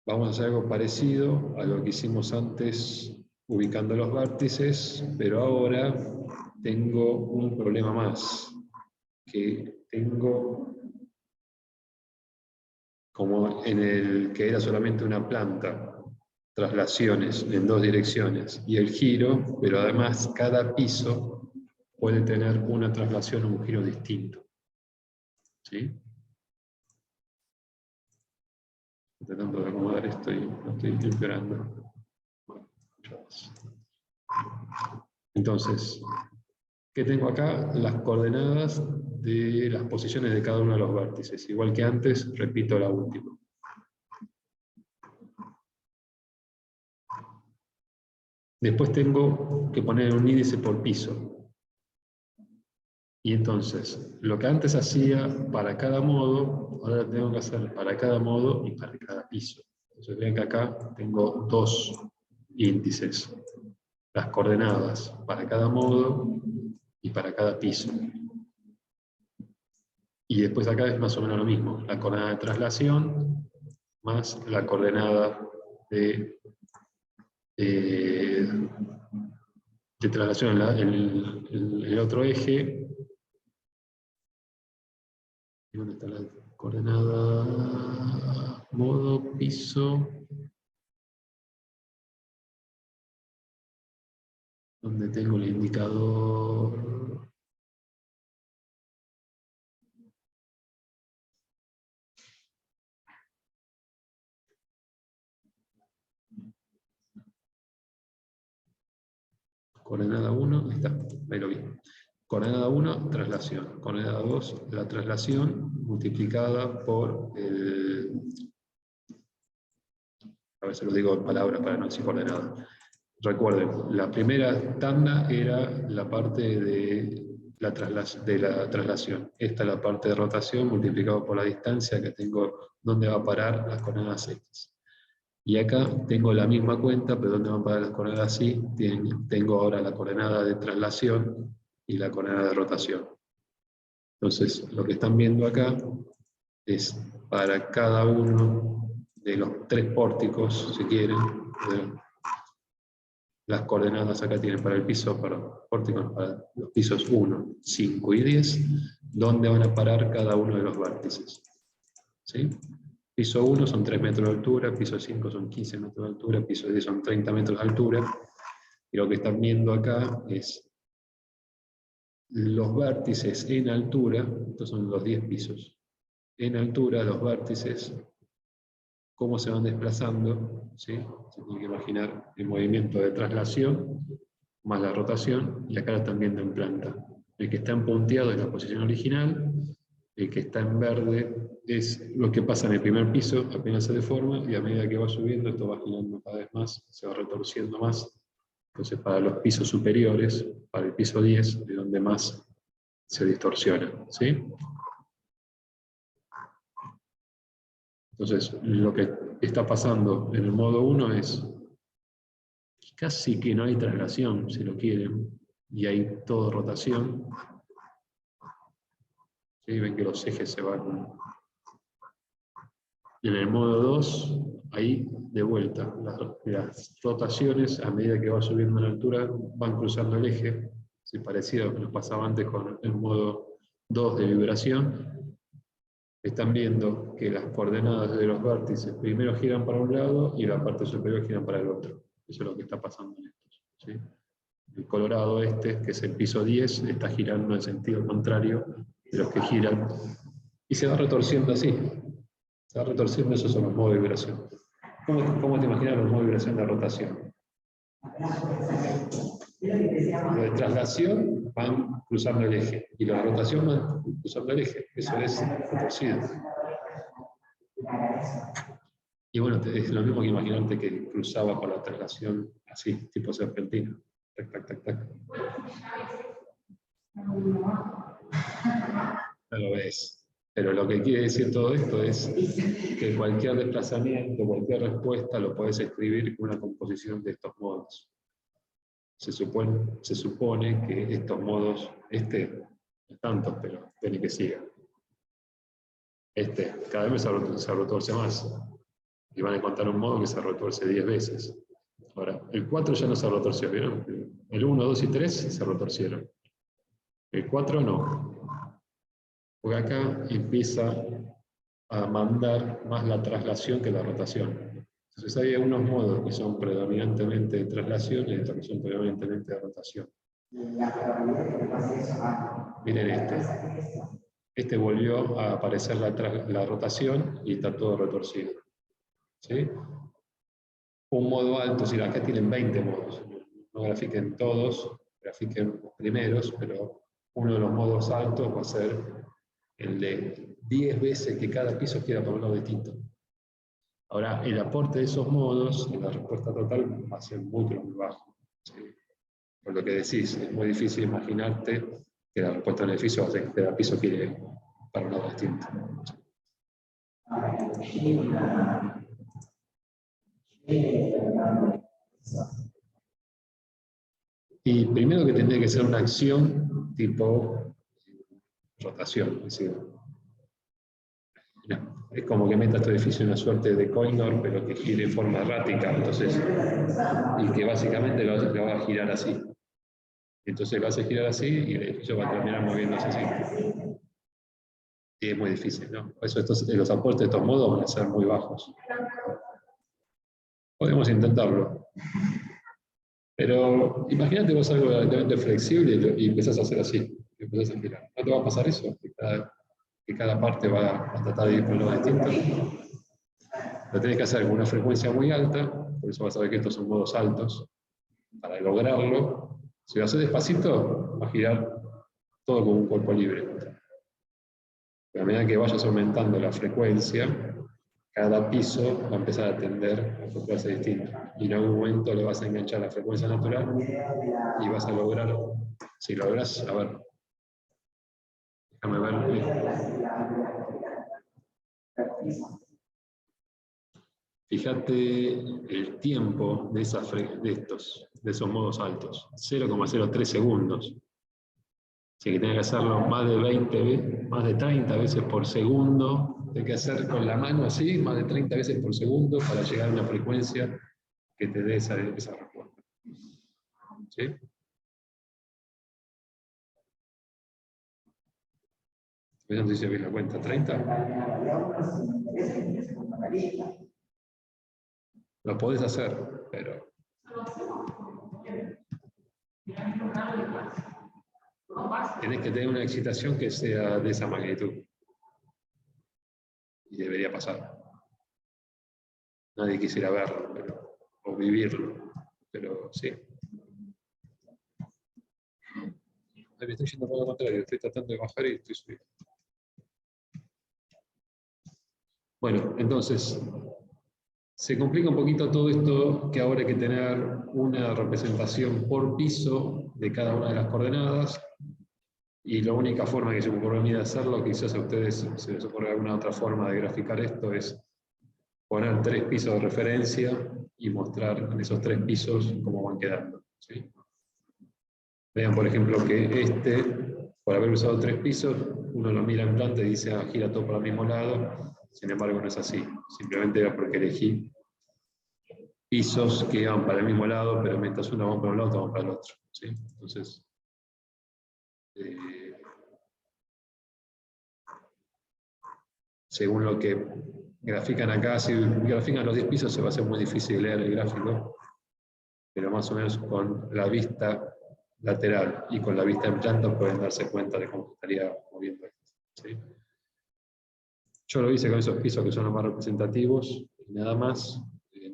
Vamos a hacer algo parecido a lo que hicimos antes ubicando los vértices, pero ahora tengo un problema más, que tengo como en el que era solamente una planta, traslaciones en dos direcciones y el giro, pero además cada piso puede tener una traslación o un giro distinto. ¿Sí? Estoy tratando de acomodar esto y lo estoy empeorando. Bueno, entonces, ¿Qué tengo acá? Las coordenadas de las posiciones de cada uno de los vértices. Igual que antes, repito la última. Después tengo que poner un índice por piso. Y entonces, lo que antes hacía para cada modo, ahora tengo que hacer para cada modo y para cada piso. Entonces vean que acá tengo dos índices. Las coordenadas para cada modo y para cada piso. Y después acá es más o menos lo mismo. La coordenada de traslación más la coordenada de traslación en el otro eje. ¿Dónde está la coordenada? Modo, piso. Donde tengo el indicador. Coordenada 1, ahí está, ahí lo vi. Coordenada 1, traslación. Coordenada 2, la traslación multiplicada por el... A ver si lo digo en palabras para no decir coordenada. Recuerden, la primera tanda era la parte de la traslación. Esta es la parte de rotación multiplicado por la distancia que tengo, donde va a parar las coordenadas X. Y acá tengo la misma cuenta, pero ¿dónde van a parar las coordenadas Y? Tengo ahora la coordenada de traslación y la coordenada de rotación. Entonces, lo que están viendo acá es para cada uno de los tres pórticos, si quieren, las coordenadas acá tienen para el piso, para los pórticos, para los pisos 1, 5 y 10, ¿dónde van a parar cada uno de los vértices? ¿Sí? Piso 1 son 3 metros de altura, piso 5 son 15 metros de altura, piso 10 son 30 metros de altura. Y lo que están viendo acá es los vértices en altura, estos son los 10 pisos. En altura, los vértices, cómo se van desplazando, ¿sí? Se tiene que imaginar el movimiento de traslación, más la rotación, y acá lo están viendo en planta. El que está en punteado es la posición original, el que está en verde es lo que pasa en el primer piso, apenas se deforma, y a medida que va subiendo, esto va girando cada vez más, se va retorciendo más. Entonces, para los pisos superiores, para el piso 10, es donde más se distorsiona, ¿sí? Entonces, lo que está pasando en el modo 1 es casi que no hay traslación, si lo quieren, y hay todo rotación. ¿Sí? Ven que los ejes se van. En el modo 2, ahí de vuelta, las rotaciones a medida que va subiendo en altura van cruzando el eje, ¿sí? Parecido a lo que nos pasaba antes con el modo 2 de vibración. Están viendo que las coordenadas de los vértices primero giran para un lado y la parte superior giran para el otro. Eso es lo que está pasando en estos, ¿sí? El colorado este, que es el piso 10, está girando en sentido contrario de los que giran. Y se va retorciendo así. Se va retorciendo, esos son los modos de vibración. ¿Cómo te imaginas los modos de vibración de rotación? Lo de traslación van cruzando el eje, y lo de rotación van cruzando el eje. Eso es retorcido. Y bueno, es lo mismo que imaginarte que cruzaba por la traslación así, tipo serpentina. Tac, tac, tac, tac. No lo ves. Pero lo que quiere decir todo esto es que cualquier desplazamiento, cualquier respuesta, lo puedes escribir con una composición de estos modos. Se supone que estos modos, no tantos, pero tiene que siga. Cada vez se retorce más. Y van a encontrar un modo que se retorce 10 veces. Ahora, el 4 ya no se retorció, ¿vieron? El 1, 2 y 3 se retorcieron. El 4 no. Porque acá empieza a mandar más la traslación que la rotación. Entonces hay unos modos que son predominantemente de traslación y otros que son predominantemente de rotación. Miren este. Este volvió a aparecer la rotación y está todo retorcido. ¿Sí? Un modo alto, si acá tienen 20 modos. No grafiquen todos, grafiquen los primeros, pero uno de los modos altos va a ser el de 10 veces que cada piso quiera por un lado distinto. Ahora, el aporte de esos modos en la respuesta total va a ser muy bajo. ¿Sí? Por lo que decís, es muy difícil imaginarte que la respuesta del edificio va a ser que cada piso quiere para un lado distinto. Y primero que tendría que ser una acción tipo rotación. Es decir, es como que meta este edificio en una suerte de coinor, pero que gire en forma errática. Entonces, y que básicamente lo va a girar así. Entonces lo hace girar así y el edificio va a terminar moviéndose así. Y es muy difícil, ¿no? Por eso los aportes de estos modos van a ser muy bajos. Podemos intentarlo. Pero imagínate vos algo relativamente flexible y empezás a hacer así. Y empezás a girar. ¿No te va a pasar eso? Que cada parte va a tratar de ir por un lado distinto. Lo tenés que hacer con una frecuencia muy alta, por eso vas a ver que estos son modos altos. Para lograrlo, si lo haces despacito, va a girar todo como un cuerpo libre. Pero a medida que vayas aumentando la frecuencia, cada piso va a empezar a tender a comportarse distinto. Y en algún momento le vas a enganchar la frecuencia natural y vas a lograr, si logras, a ver, déjame ver. Fíjate el tiempo de esos modos altos, 0,03 segundos. Así que tiene que hacerlo más de 20, más de 30 veces por segundo. Tiene que hacer con la mano así, más de 30 veces por segundo para llegar a una frecuencia que te dé esa respuesta. ¿Sí? No sé si habéis la cuenta, 30. Lo podés hacer, pero... Tenés que tener una excitación que sea de esa magnitud. Y debería pasar. Nadie quisiera verlo, o vivirlo, pero sí. Me estoy yendo por lo contrario, estoy tratando de bajar y estoy subiendo. Bueno, entonces, se complica un poquito todo esto que ahora hay que tener una representación por piso de cada una de las coordenadas. Y la única forma que se me ocurre a mí de hacerlo, quizás a ustedes se les ocurre alguna otra forma de graficar esto, es poner 3 pisos de referencia y mostrar en esos 3 pisos cómo van quedando. ¿Sí? Vean, por ejemplo, que por haber usado 3 pisos, uno lo mira en planta y dice, gira todo para el mismo lado. Sin embargo, no es así. Simplemente era porque elegí pisos que van para el mismo lado, pero mientras uno va para un lado, otro va para el otro. ¿Sí? Entonces, según lo que grafican acá, si grafican los 10 pisos se va a hacer muy difícil leer el gráfico, pero más o menos con la vista lateral y con la vista en planta pueden darse cuenta de cómo estaría moviendo esto. ¿Sí? Yo lo hice con esos pisos que son los más representativos y nada más.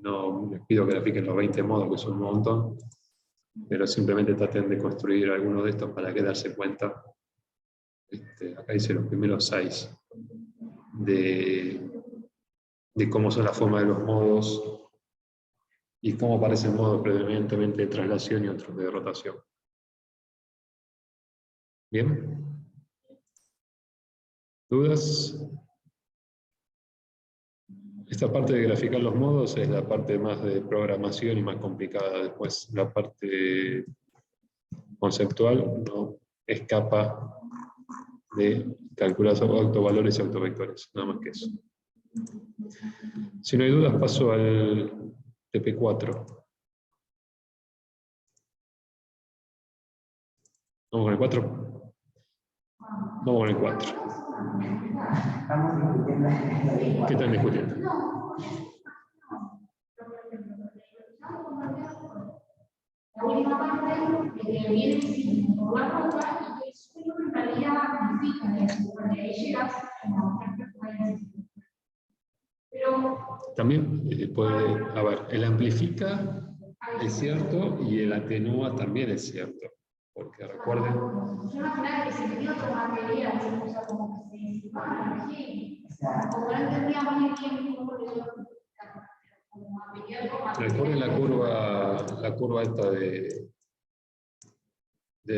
No les pido que grafiquen los 20 modos, que son un montón, pero simplemente traten de construir alguno de estos para que darse cuenta. Acá hice los primeros 6 de cómo son las formas de los modos y cómo aparecen modos predominantemente de traslación y otros de rotación. ¿Bien? ¿Dudas? Esta parte de graficar los modos es la parte más de programación y más complicada. Después la parte conceptual no escapa de calcular autovalores y autovectores, nada más que eso. Si no hay dudas, paso al TP4. ¿Vamos con el 4? Vamos con el 4. ¿Qué están discutiendo?
La única parte que viene sin formar contra y es en realidad amplifica, porque ahí llegas a otras frecuencias. Pero
también puede, a ver, el amplifica es cierto y el atenúa también es cierto. Porque recuerden,
yo imaginaba que se tenía otro material, o sea, como que se disipaba la energía. Como no entendía muy bien cómo le dio como material con material.
recuerden la curva esta de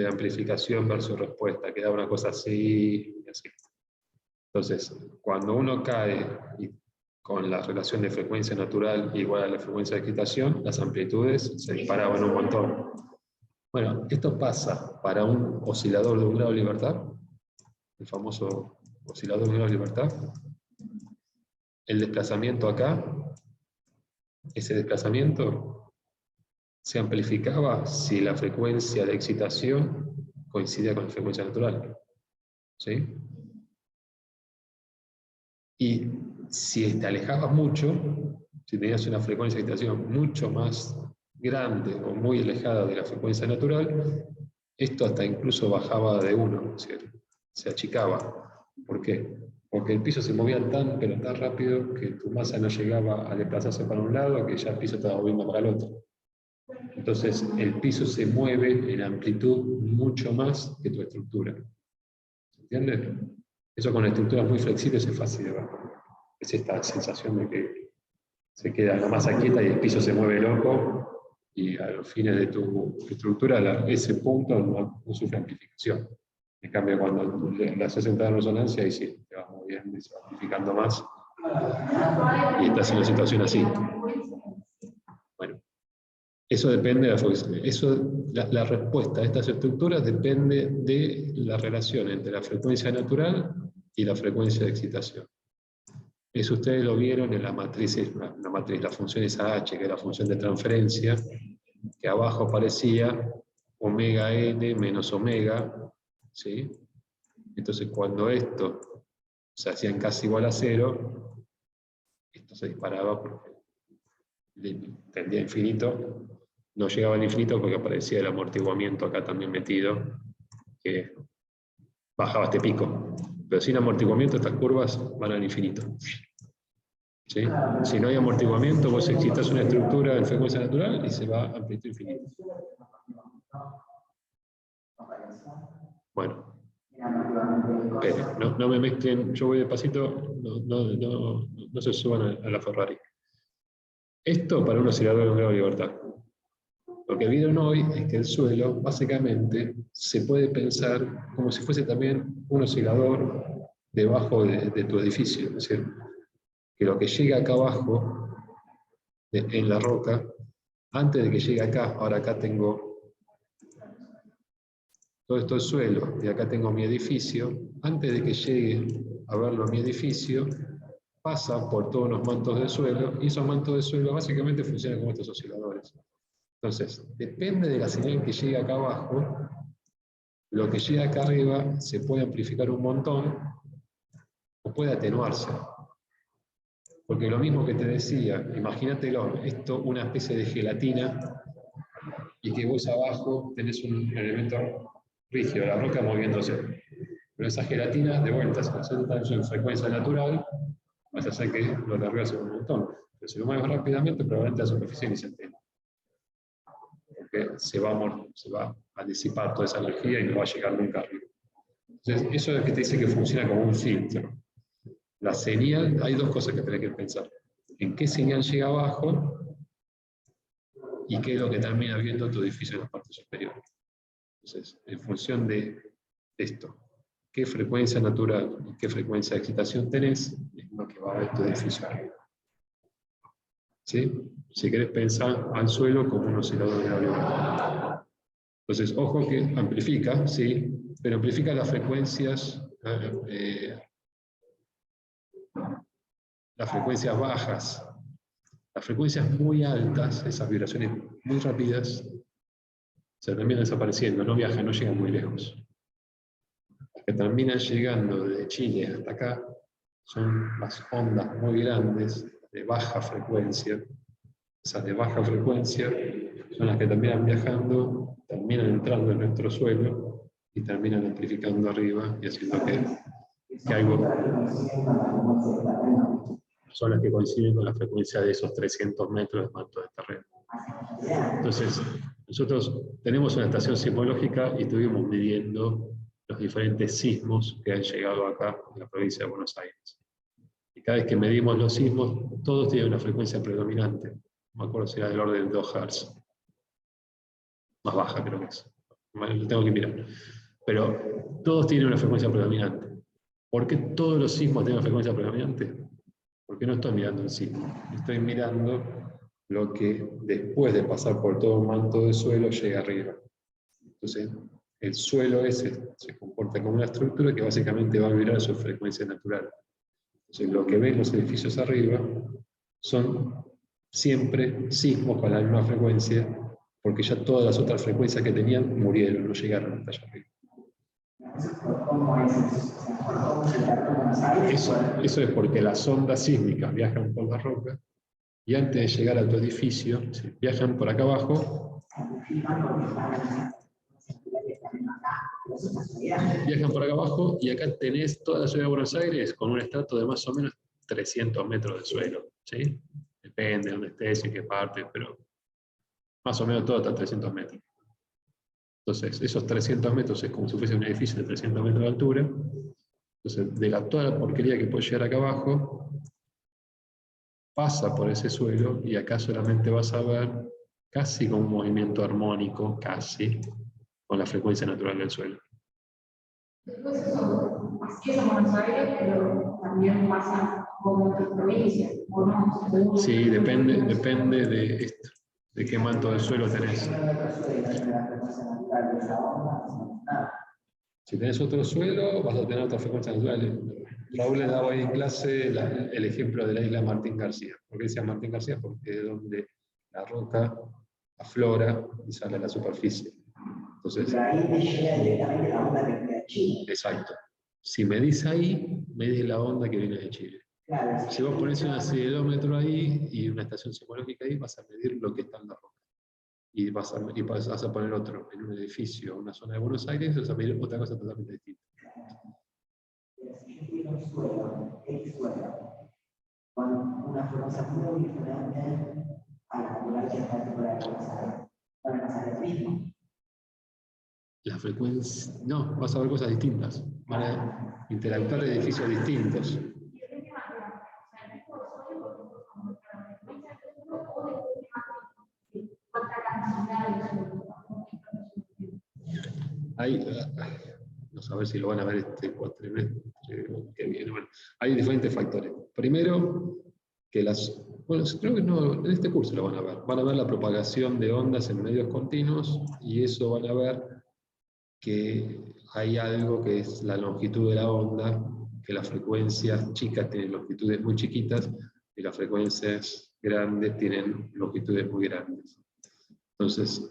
amplificación versus respuesta, que da una cosa así y así. Entonces, cuando uno cae con la relación de frecuencia natural igual a la frecuencia de excitación, las amplitudes se disparaban un montón. Bueno, esto pasa para un oscilador de un grado de libertad, el famoso oscilador de un grado de libertad. El desplazamiento acá, ese desplazamiento se amplificaba si la frecuencia de excitación coincidía con la frecuencia natural. ¿Sí? Y si te alejabas mucho, si tenías una frecuencia de excitación mucho más grande o muy alejada de la frecuencia natural, esto hasta incluso bajaba de 1, se achicaba. ¿Por qué? Porque el piso se movía pero tan rápido que tu masa no llegaba a desplazarse para un lado, que ya el piso estaba moviendo para el otro. Entonces el piso se mueve en amplitud mucho más que tu estructura. ¿Se entiende? Eso con estructuras muy flexibles es fácil de ver. Es esta sensación de que se queda la masa quieta y el piso se mueve loco, y a los fines de tu estructura ese punto no sufre amplificación. En cambio, cuando le haces entrar en resonancia, ahí sí, te vas moviendo y se va amplificando más, y estás en una situación así. Bueno, eso depende de la frecuencia. La respuesta a estas estructuras depende de la relación entre la frecuencia natural y la frecuencia de excitación. Eso ustedes lo vieron en la matriz, la función esa H, que es la función de transferencia, que abajo aparecía omega n menos omega, ¿sí? Entonces cuando esto se hacían casi igual a 0, esto se disparaba porque tendía a infinito, no llegaba al infinito porque aparecía el amortiguamiento acá también metido, que bajaba este pico. Pero sin amortiguamiento estas curvas van al infinito. ¿Sí? Si no hay amortiguamiento, vos excitas una estructura en frecuencia natural y se va a amplitud infinita. Bueno, no me mezclen, yo voy despacito, no se suban a la Ferrari. Esto para un oscilador de un grado de libertad. Lo que vieron hoy es que el suelo, básicamente, se puede pensar como si fuese también un oscilador debajo de tu edificio. Es decir, que lo que llega acá abajo, en la roca, antes de que llegue acá, ahora acá tengo todo esto es suelo, y acá tengo mi edificio, antes de que llegue a verlo mi edificio, pasa por todos los mantos de suelo, y esos mantos de suelo básicamente funcionan como estos osciladores. Entonces, depende de la señal que llegue acá abajo, lo que llega acá arriba se puede amplificar un montón, o puede atenuarse. Porque lo mismo que te decía, imagínatelo, esto una especie de gelatina, y que vos abajo tenés un elemento rígido, la roca moviéndose. Pero esa gelatina, de vuelta, si la haces en frecuencia natural, vas a hacer que lo de arriba se mueva un montón. Pero si lo mueves rápidamente, probablemente la superficie ni se entere. Porque se va a disipar toda esa energía y no va a llegar nunca arriba. Entonces, eso es que te dice que funciona como un filtro. La señal, hay dos cosas que tenés que pensar. ¿En qué señal llega abajo? Y qué es lo que termina viendo tu edificio en la parte superior. Entonces, en función de esto, qué frecuencia natural y qué frecuencia de excitación tenés, es lo que va a ver tu edificio arriba. ¿Sí? Si querés pensar al suelo como un oscilador de grado de libertad. Entonces, ojo que amplifica, sí, pero amplifica las frecuencias bajas. Las frecuencias muy altas, esas vibraciones muy rápidas, se terminan desapareciendo, no viajan, no llegan muy lejos. Las que terminan llegando desde Chile hasta acá son las ondas muy grandes, de baja frecuencia. Esas de baja frecuencia son las que terminan viajando, terminan entrando en nuestro suelo y terminan amplificando arriba y haciendo que algo son las que coinciden con la frecuencia de esos 300 metros de manto de terreno. Entonces, nosotros tenemos una estación sismológica y estuvimos midiendo los diferentes sismos que han llegado acá en la provincia de Buenos Aires. Y cada vez que medimos los sismos, todos tienen una frecuencia predominante. No me acuerdo si era del orden de 2 Hz. Más baja creo que es. Lo tengo que mirar. Pero todos tienen una frecuencia predominante. ¿Por qué todos los sismos tienen una frecuencia predominante? Porque no estoy mirando el sismo. Estoy mirando lo que después de pasar por todo un manto de suelo llega arriba. Entonces, el suelo ese se comporta como una estructura que básicamente va a vibrar a su frecuencia natural. Entonces, lo que ven los edificios arriba son siempre sismos con la misma frecuencia, porque ya todas las otras frecuencias que tenían murieron, no llegaron hasta allá arriba. Eso es porque las ondas sísmicas viajan por la roca y antes de llegar a tu edificio, viajan por acá abajo, y acá tenés toda la ciudad de Buenos Aires con un estrato de más o menos 300 metros de suelo, ¿sí? Depende de dónde estés y qué parte, pero más o menos todo hasta 300 metros. Entonces, esos 300 metros es como si fuese un edificio de 300 metros de altura. Entonces, de toda la porquería que puede llegar acá abajo, pasa por ese suelo y acá solamente vas a ver casi con un movimiento armónico, casi, con la frecuencia natural del suelo.
Después eso, así es en Buenos Aires, pero también pasa con otras provincias, ¿o no?
Sí, depende de esto, de qué manto de suelo tenés. Si tenés otro suelo, vas a tener otra frecuencia natural. Raúl le daba ahí en clase el ejemplo de la isla Martín García. ¿Por qué decía Martín García? Porque es donde la roca aflora y sale a la superficie. Entonces, ahí me llega directamente la onda que viene de Chile. Exacto. Si medís ahí, medís la onda que viene de Chile. Claro, si vos ponés un acelerómetro ahí y una estación sismológica ahí, vas a medir lo que está en la roca. Y vas a poner otro en un edificio, una zona de Buenos Aires, vas a medir otra cosa totalmente distinta. Si yo tengo un suelo, X suelo, con una frecuencia muy diferente a la natural que está dentro de la Buenos van a pasar el mismo. La frecuencia, no, vas a ver cosas distintas, van a interactuar edificios distintos. Hay, no sé a ver si lo van a ver este cuatrimestre que viene. Bueno, hay diferentes factores. Primero, que bueno, creo que no, en este curso lo van a ver. Van a ver la propagación de ondas en medios continuos y eso van a ver que hay algo que es la longitud de la onda, que las frecuencias chicas tienen longitudes muy chiquitas y las frecuencias grandes tienen longitudes muy grandes. Entonces,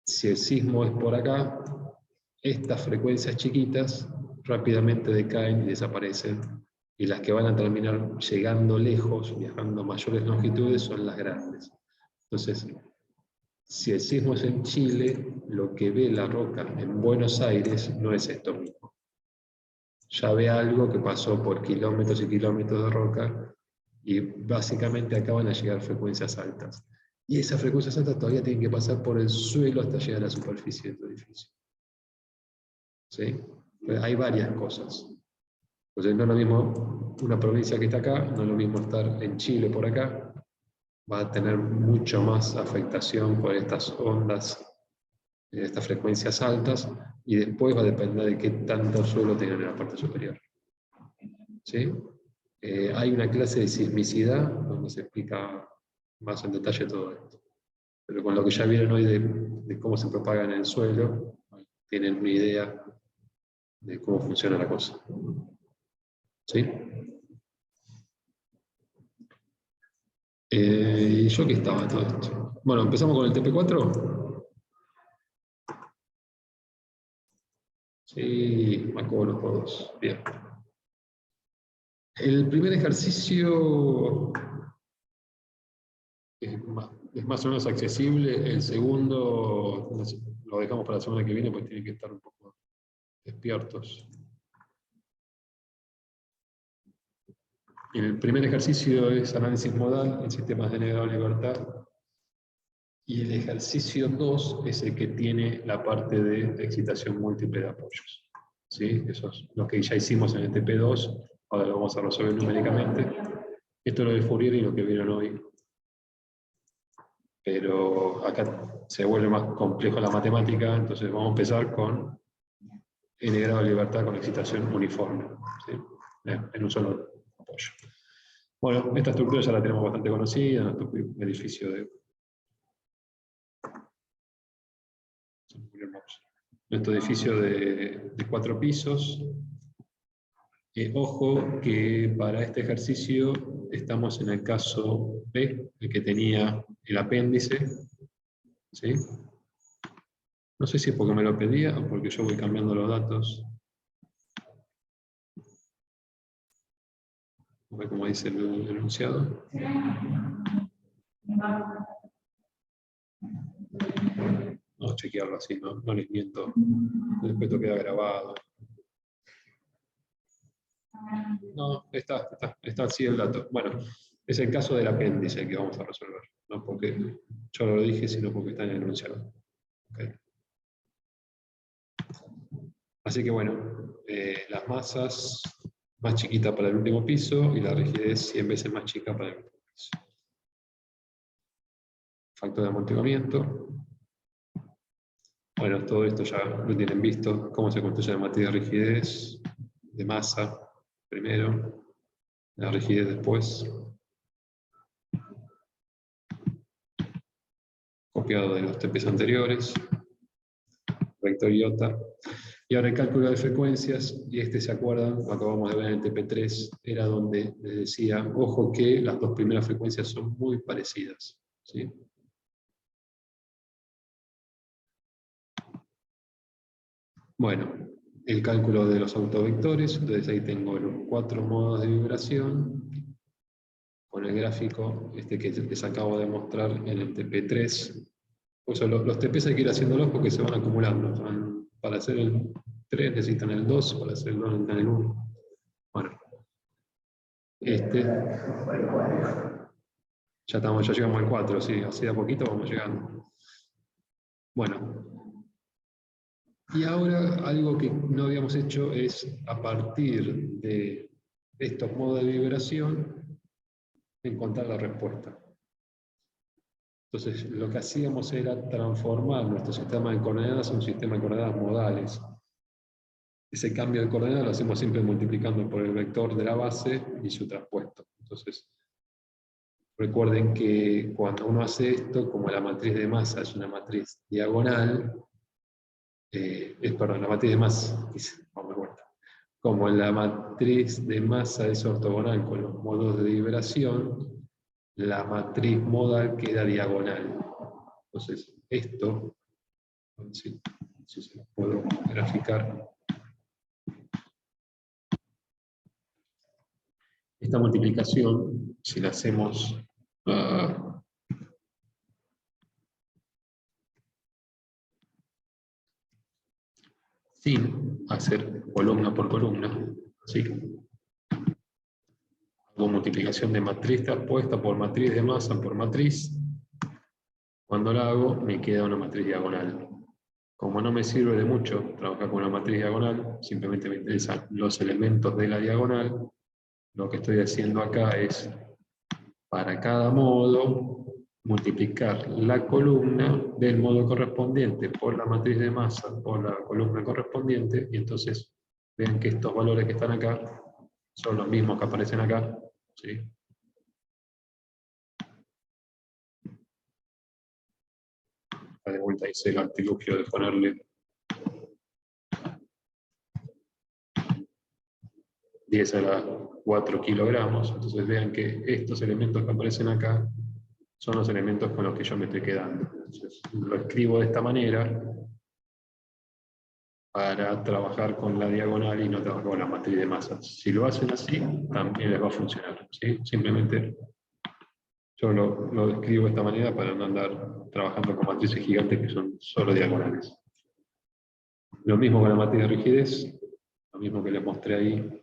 si el sismo es por acá, estas frecuencias chiquitas rápidamente decaen y desaparecen, y las que van a terminar llegando lejos, viajando a mayores longitudes, son las grandes. Entonces, si el sismo es en Chile, lo que ve la roca en Buenos Aires no es esto mismo. Ya ve algo que pasó por kilómetros y kilómetros de roca, y básicamente acá van a llegar frecuencias altas. Y esas frecuencias altas todavía tienen que pasar por el suelo hasta llegar a la superficie de tu edificio. ¿Sí? Pues hay varias cosas. Entonces no es lo mismo una provincia que está acá, no es lo mismo estar en Chile por acá, va a tener mucho más afectación por estas ondas, estas frecuencias altas, y después va a depender de qué tanto suelo tengan en la parte superior. ¿Sí? Hay una clase de sismicidad donde se explica más en detalle todo esto. Pero con lo que ya vieron hoy de cómo se propaga en el suelo, tienen una idea de cómo funciona la cosa. ¿Sí? ¿Y yo qué estaba todo esto? Bueno, empezamos con el TP4. Sí, me acuerdo todos. Bien. El primer ejercicio es más o menos accesible. El segundo lo dejamos para la semana que viene, pues tienen que estar un poco despiertos. El primer ejercicio es análisis modal en sistemas de negado de libertad Y el ejercicio 2 es el que tiene la parte de excitación múltiple de apoyos. ¿Sí? Eso es lo que ya hicimos en el TP2, ahora lo vamos a resolver numéricamente. Esto es lo de Fourier y lo que vieron hoy. Pero acá se vuelve más complejo la matemática, entonces vamos a empezar con n grado de libertad con excitación uniforme, ¿sí? En un solo apoyo. Bueno, esta estructura ya la tenemos bastante conocida en nuestro edificio de... Nuestro edificio de 4 pisos. Ojo que para este ejercicio estamos en el caso B, el que tenía el apéndice. ¿Sí? No sé si es porque me lo pedía o porque yo voy cambiando los datos. A ver cómo dice el enunciado. Vamos a chequearlo así, no les miento. Después esto queda grabado. No, está así el dato. Bueno, es el caso del apéndice que vamos a resolver. No porque yo lo dije, sino porque está en el enunciado. Okay. Así que bueno, las masas más chiquitas para el último piso y la rigidez 100 veces más chica para el último piso. Factor de amortiguamiento. Bueno, todo esto ya lo tienen visto, cómo se construye la matriz de rigidez, de masa primero, la rigidez después. Copiado de los TPs anteriores, vector iota. Y ahora el cálculo de frecuencias, y se acuerdan, lo acabamos de ver en el TP3, era donde les decía, ojo que las dos primeras frecuencias son muy parecidas. ¿Sí? Bueno, el cálculo de los autovectores, entonces ahí tengo los 4 modos de vibración, con el gráfico que les acabo de mostrar en el TP3. Pues los TPs hay que ir haciéndolos porque se van acumulando. Para hacer el 3 necesitan el 2, para hacer el 2 necesitan el 1. Bueno, ya llegamos al 4, sí, así de a poquito vamos llegando. Bueno, y ahora algo que no habíamos hecho es, a partir de estos modos de vibración, encontrar la respuesta. Entonces, lo que hacíamos era transformar nuestro sistema de coordenadas en un sistema de coordenadas modales. Ese cambio de coordenadas lo hacemos siempre multiplicando por el vector de la base y su traspuesto. Entonces, recuerden que cuando uno hace esto, como la matriz de masa es una matriz diagonal, perdón, la matriz de masa, vamos de vuelta. Como la matriz de masa es ortogonal con los modos de vibración, la matriz modal queda diagonal. Entonces, esto, si se lo puedo graficar, esta multiplicación, si la hacemos sin hacer columna por columna, ¿sí? Hago multiplicación de matriz traspuesta por matriz de masa por matriz. Cuando la hago, me queda una matriz diagonal. Como no me sirve de mucho trabajar con una matriz diagonal, simplemente me interesan los elementos de la diagonal. Lo que estoy haciendo acá es, para cada modo, multiplicar la columna del modo correspondiente por la matriz de masa por la columna correspondiente, y entonces vean que estos valores que están acá son los mismos que aparecen acá. ¿Sí? De vuelta hice el artilugio de ponerle 10 a la 4 kilogramos, entonces vean que estos elementos que aparecen acá son los elementos con los que yo me estoy quedando. Entonces, lo escribo de esta manera para trabajar con la diagonal y no trabajar con la matriz de masas. Si lo hacen así, también les va a funcionar. ¿Sí? Simplemente yo lo describo de esta manera para no andar trabajando con matrices gigantes que son solo diagonales. Lo mismo con la matriz de rigidez, lo mismo que les mostré ahí,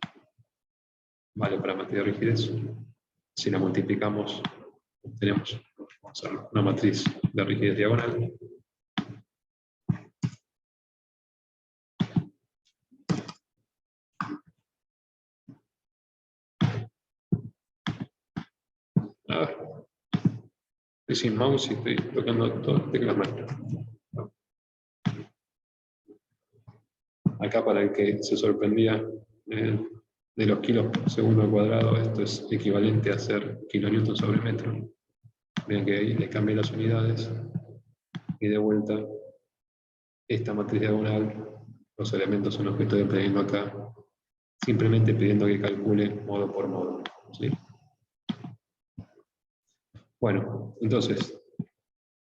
vale para la matriz de rigidez. Si la multiplicamos tenemos una matriz de rigidez diagonal. Estoy sin mouse y estoy tocando todas las teclas mal. Acá, para el que se sorprendía de los kilos por segundo al cuadrado, esto es equivalente a hacer kilonewton sobre metro. Vean que ahí le cambié las unidades y de vuelta esta matriz diagonal, los elementos son los que estoy aprendiendo acá, simplemente pidiendo que calcule modo por modo, ¿sí? Bueno, entonces,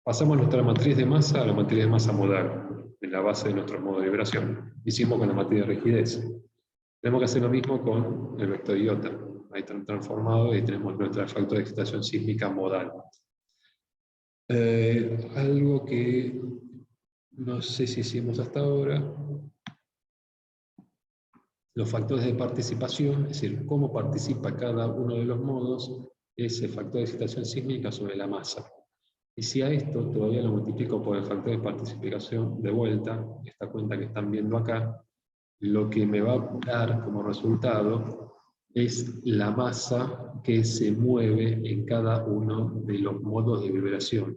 pasamos nuestra matriz de masa a la matriz de masa modal, en la base de nuestro modo de vibración. Hicimos con la matriz de rigidez. Tenemos que hacer lo mismo con el vector iota. Ahí está transformado y tenemos nuestro factor de excitación sísmica modal. Algo que no sé si hicimos hasta ahora, los factores de participación, es decir, cómo participa cada uno de los modos, ese factor de excitación sísmica sobre la masa. Y si a esto todavía lo multiplico por el factor de participación de vuelta, esta cuenta que están viendo acá, lo que me va a dar como resultado es la masa que se mueve en cada uno de los modos de vibración.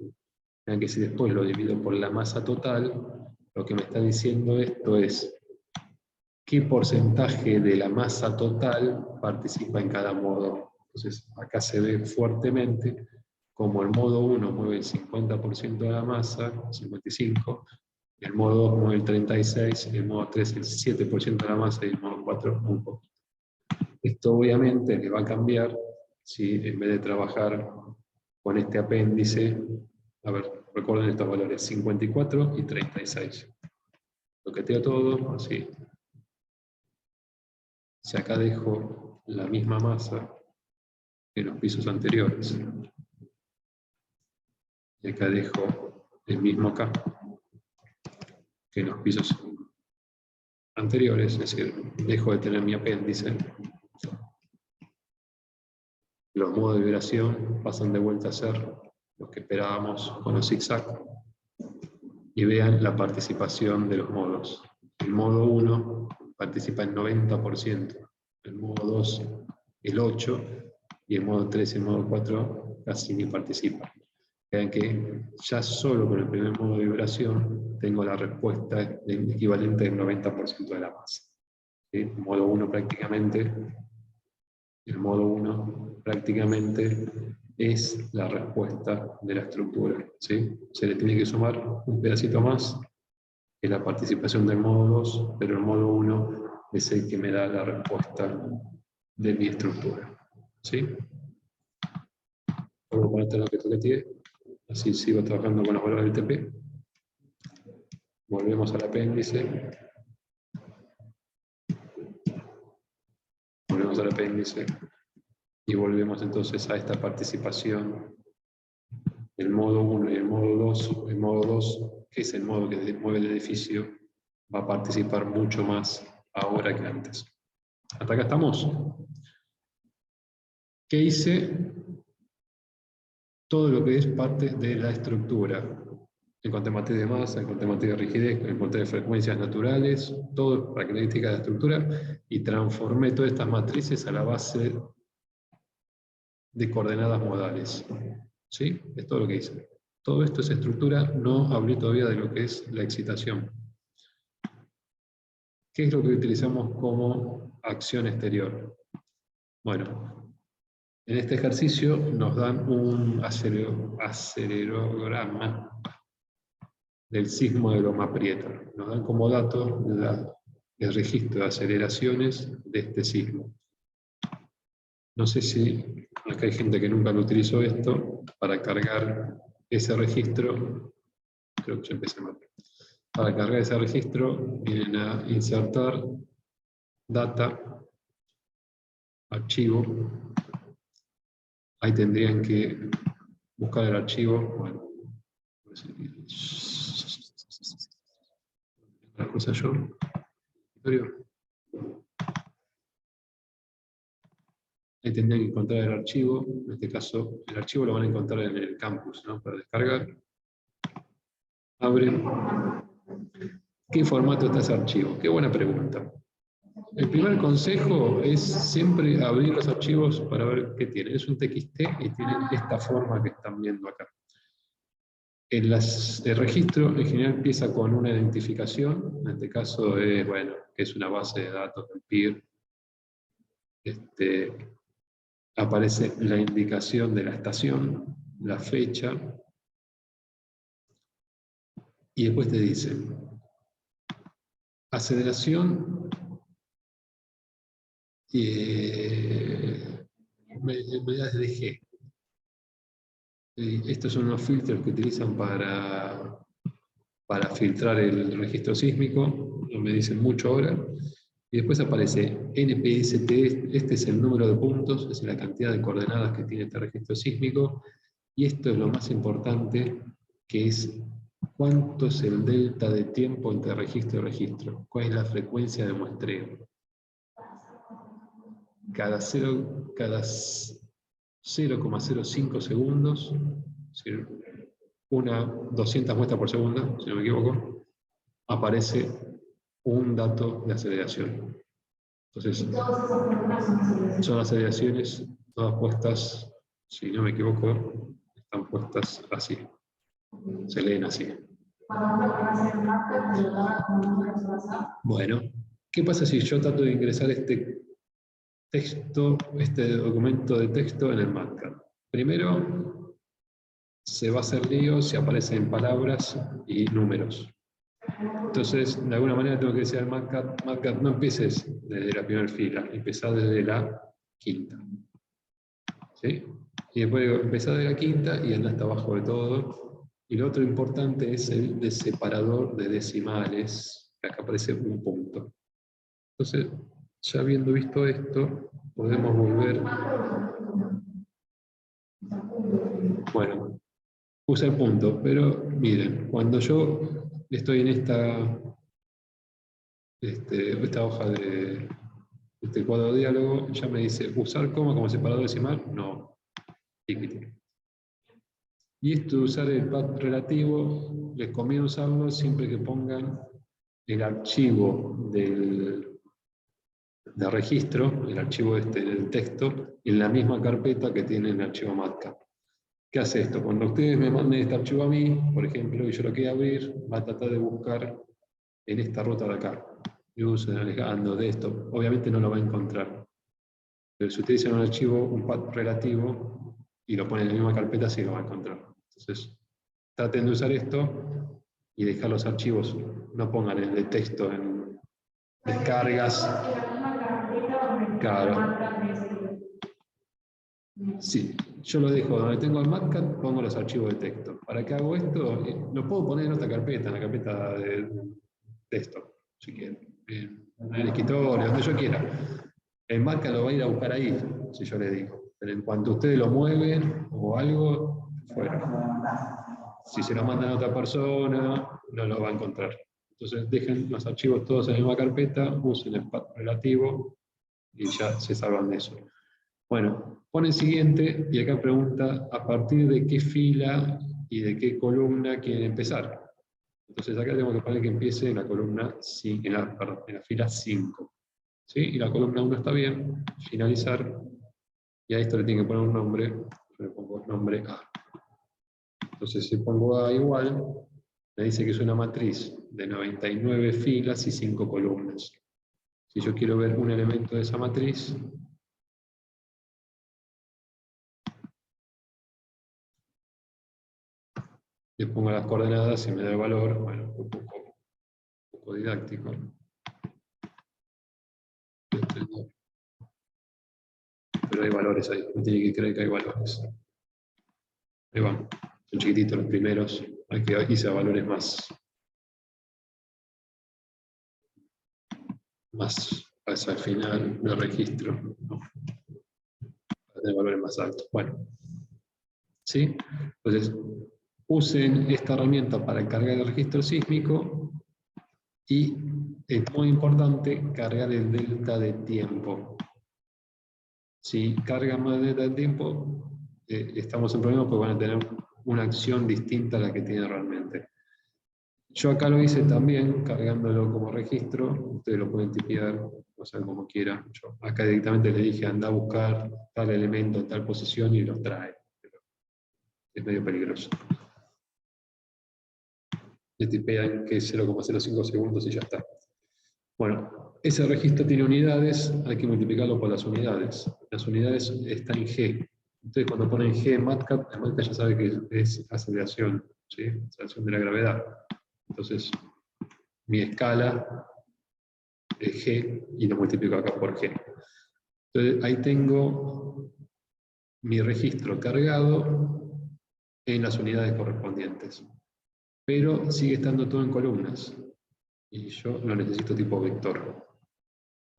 Vean que si después lo divido por la masa total, lo que me está diciendo esto es qué porcentaje de la masa total participa en cada modo. Entonces, acá se ve fuertemente como el modo 1 mueve el 50% de la masa, 55%, el modo 2 mueve el 36%, el modo 3 el 7% de la masa y el modo 4 un poco. Esto obviamente le va a cambiar si en vez de trabajar con este apéndice, a ver, recuerden estos valores, 54 y 36. Lo que tengo todo, así. Si acá dejo la misma masa que en los pisos anteriores, y acá dejo el mismo acá que en los pisos anteriores, es decir, dejo de tener mi apéndice, los modos de vibración pasan de vuelta a ser los que esperábamos con los zigzag, y vean la participación de los modos. El modo 1 participa el 90%, el modo 2 el 8%, y el modo 3 y el modo 4 casi ni participan. Vean que ya solo con el primer modo de vibración tengo la respuesta equivalente del 90% de la masa. ¿Sí? El modo 1 prácticamente es la respuesta de la estructura. ¿Sí? Se le tiene que sumar un pedacito más, que es la participación del modo 2, pero el modo 1 es el que me da la respuesta de mi estructura. ¿Sí? Vuelvo a poner lo que toqueteé, así sigo trabajando con los valores del TP. Volvemos al apéndice. Volvemos al apéndice. Y volvemos entonces a esta participación del modo 1 y el modo 2. El modo 2, que es el modo que mueve el edificio, va a participar mucho más ahora que antes. ¿Hasta acá estamos? ¿Qué hice? Todo lo que es parte de la estructura. En cuanto a matriz de masa, en cuanto a matriz de rigidez, en cuanto a frecuencias naturales, todo características de la estructura, y transformé todas estas matrices a la base de coordenadas modales. ¿Sí? Es todo lo que hice. Todo esto es estructura, no hablé todavía de lo que es la excitación. ¿Qué es lo que utilizamos como acción exterior? Bueno, en este ejercicio nos dan un acelerograma del sismo de Loma Prieta. Nos dan como dato el registro de aceleraciones de este sismo. No sé si acá hay gente que nunca lo utilizó esto. Para cargar ese registro, creo que ya empecé mal. Para cargar ese registro, vienen a insertar data, archivo. Ahí tendrían que buscar el archivo. Bueno, la cosa yo. Ahí tendrían que encontrar el archivo. En este caso, el archivo lo van a encontrar en el campus, ¿no? Para descargar. Abren. ¿Qué formato está ese archivo? Qué buena pregunta. El primer consejo es siempre abrir los archivos para ver qué tiene. Es un TXT y tiene esta forma que están viendo acá. El registro en general empieza con una identificación, en este caso es, bueno, que es una base de datos del PIR. Aparece la indicación de la estación, la fecha, y después te dice aceleración unidades de G. Estos son los filtros que utilizan para filtrar el registro sísmico, no me dicen mucho ahora. Y después aparece NPST, este es el número de puntos, es la cantidad de coordenadas que tiene este registro sísmico. Y esto es lo más importante, que es cuánto es el delta de tiempo entre registro y registro. ¿Cuál es la frecuencia de muestreo? Cada 0,05 segundos, es decir, 200 muestras por segundo, si no me equivoco, aparece un dato de aceleración. Entonces, son aceleraciones todas puestas, si no me equivoco, están puestas así. Se leen así. Bueno, ¿qué pasa si yo trato de ingresar este texto, este documento de texto en el MATLAB? Primero, se va a hacer lío si aparecen palabras y números. Entonces, de alguna manera tengo que decir al MATLAB, no empieces desde la primera fila, empezá desde la quinta. ¿Sí? Y después digo, empezá desde la quinta y anda hasta abajo de todo. Y lo otro importante es el de separador de decimales, que acá aparece un punto. Entonces, ya habiendo visto esto, podemos volver. Bueno, puse el punto, pero miren, cuando yo estoy en esta hoja de este cuadro de diálogo, ya me dice, ¿usar coma como separador decimal? No. Y esto de usar el path relativo, les conviene usarlo siempre que pongan el archivo de registro, el archivo del texto, en la misma carpeta que tiene el archivo MATLAB. ¿Qué hace esto? Cuando ustedes me manden este archivo a mí, por ejemplo, y yo lo quiero abrir, va a tratar de buscar en esta ruta de acá. User, Alejandro, de esto. Obviamente no lo va a encontrar. Pero si utilizan un archivo, un path relativo, y lo ponen en la misma carpeta, sí lo va a encontrar. Entonces, traten de usar esto y dejar los archivos, no pongan el de texto en descargas. Claro. Sí, yo lo dejo donde tengo el MATLAB, pongo los archivos de texto. ¿Para qué hago esto? Lo puedo poner en otra carpeta, en la carpeta de texto, si quieren. En el escritorio, donde yo quiera. El MATLAB lo va a ir a buscar ahí, si yo le digo. Pero en cuanto ustedes lo mueven o algo, fuera. Si se lo mandan a otra persona, no lo va a encontrar. Entonces dejen los archivos todos en la misma carpeta, usen el path relativo y ya se salvan de eso. Bueno, ponen siguiente y acá pregunta a partir de qué fila y de qué columna quieren empezar. Entonces acá tengo que poner que empiece en la columna, en la fila 5. ¿Sí? Y la columna 1 está bien, finalizar, y a esto le tienen que poner un nombre, yo le pongo nombre A. Entonces si pongo A igual, me dice que es una matriz de 99 filas y 5 columnas. Si yo quiero ver un elemento de esa matriz, le pongo las coordenadas y me da el valor, bueno, un poco didáctico. Pero hay valores ahí, no tiene que creer que hay valores. Ahí van, son chiquititos los primeros, hay que irse a valores más hacia el final del registro, ¿no? Para tener valores más altos. Bueno, ¿sí? Entonces, usen esta herramienta para cargar el registro sísmico y es muy importante cargar el delta de tiempo. Si cargan más de tiempo, estamos en problemas porque van a tener una acción distinta a la que tiene realmente. Yo acá lo hice también, cargándolo como registro, ustedes lo pueden tipear, o sea, como quieran. Yo acá directamente le dije, anda a buscar tal elemento en tal posición y los trae. Pero es medio peligroso. Le tipean que es 0,05 segundos y ya está. Bueno, ese registro tiene unidades, hay que multiplicarlo por las unidades. Las unidades están en G. Entonces cuando ponen G en MATLAB, el MATLAB ya sabe que es aceleración, ¿sí? Aceleración de la gravedad. Entonces, mi escala es G y lo multiplico acá por G. Entonces ahí tengo mi registro cargado en las unidades correspondientes. Pero sigue estando todo en columnas. Y yo lo necesito tipo vector.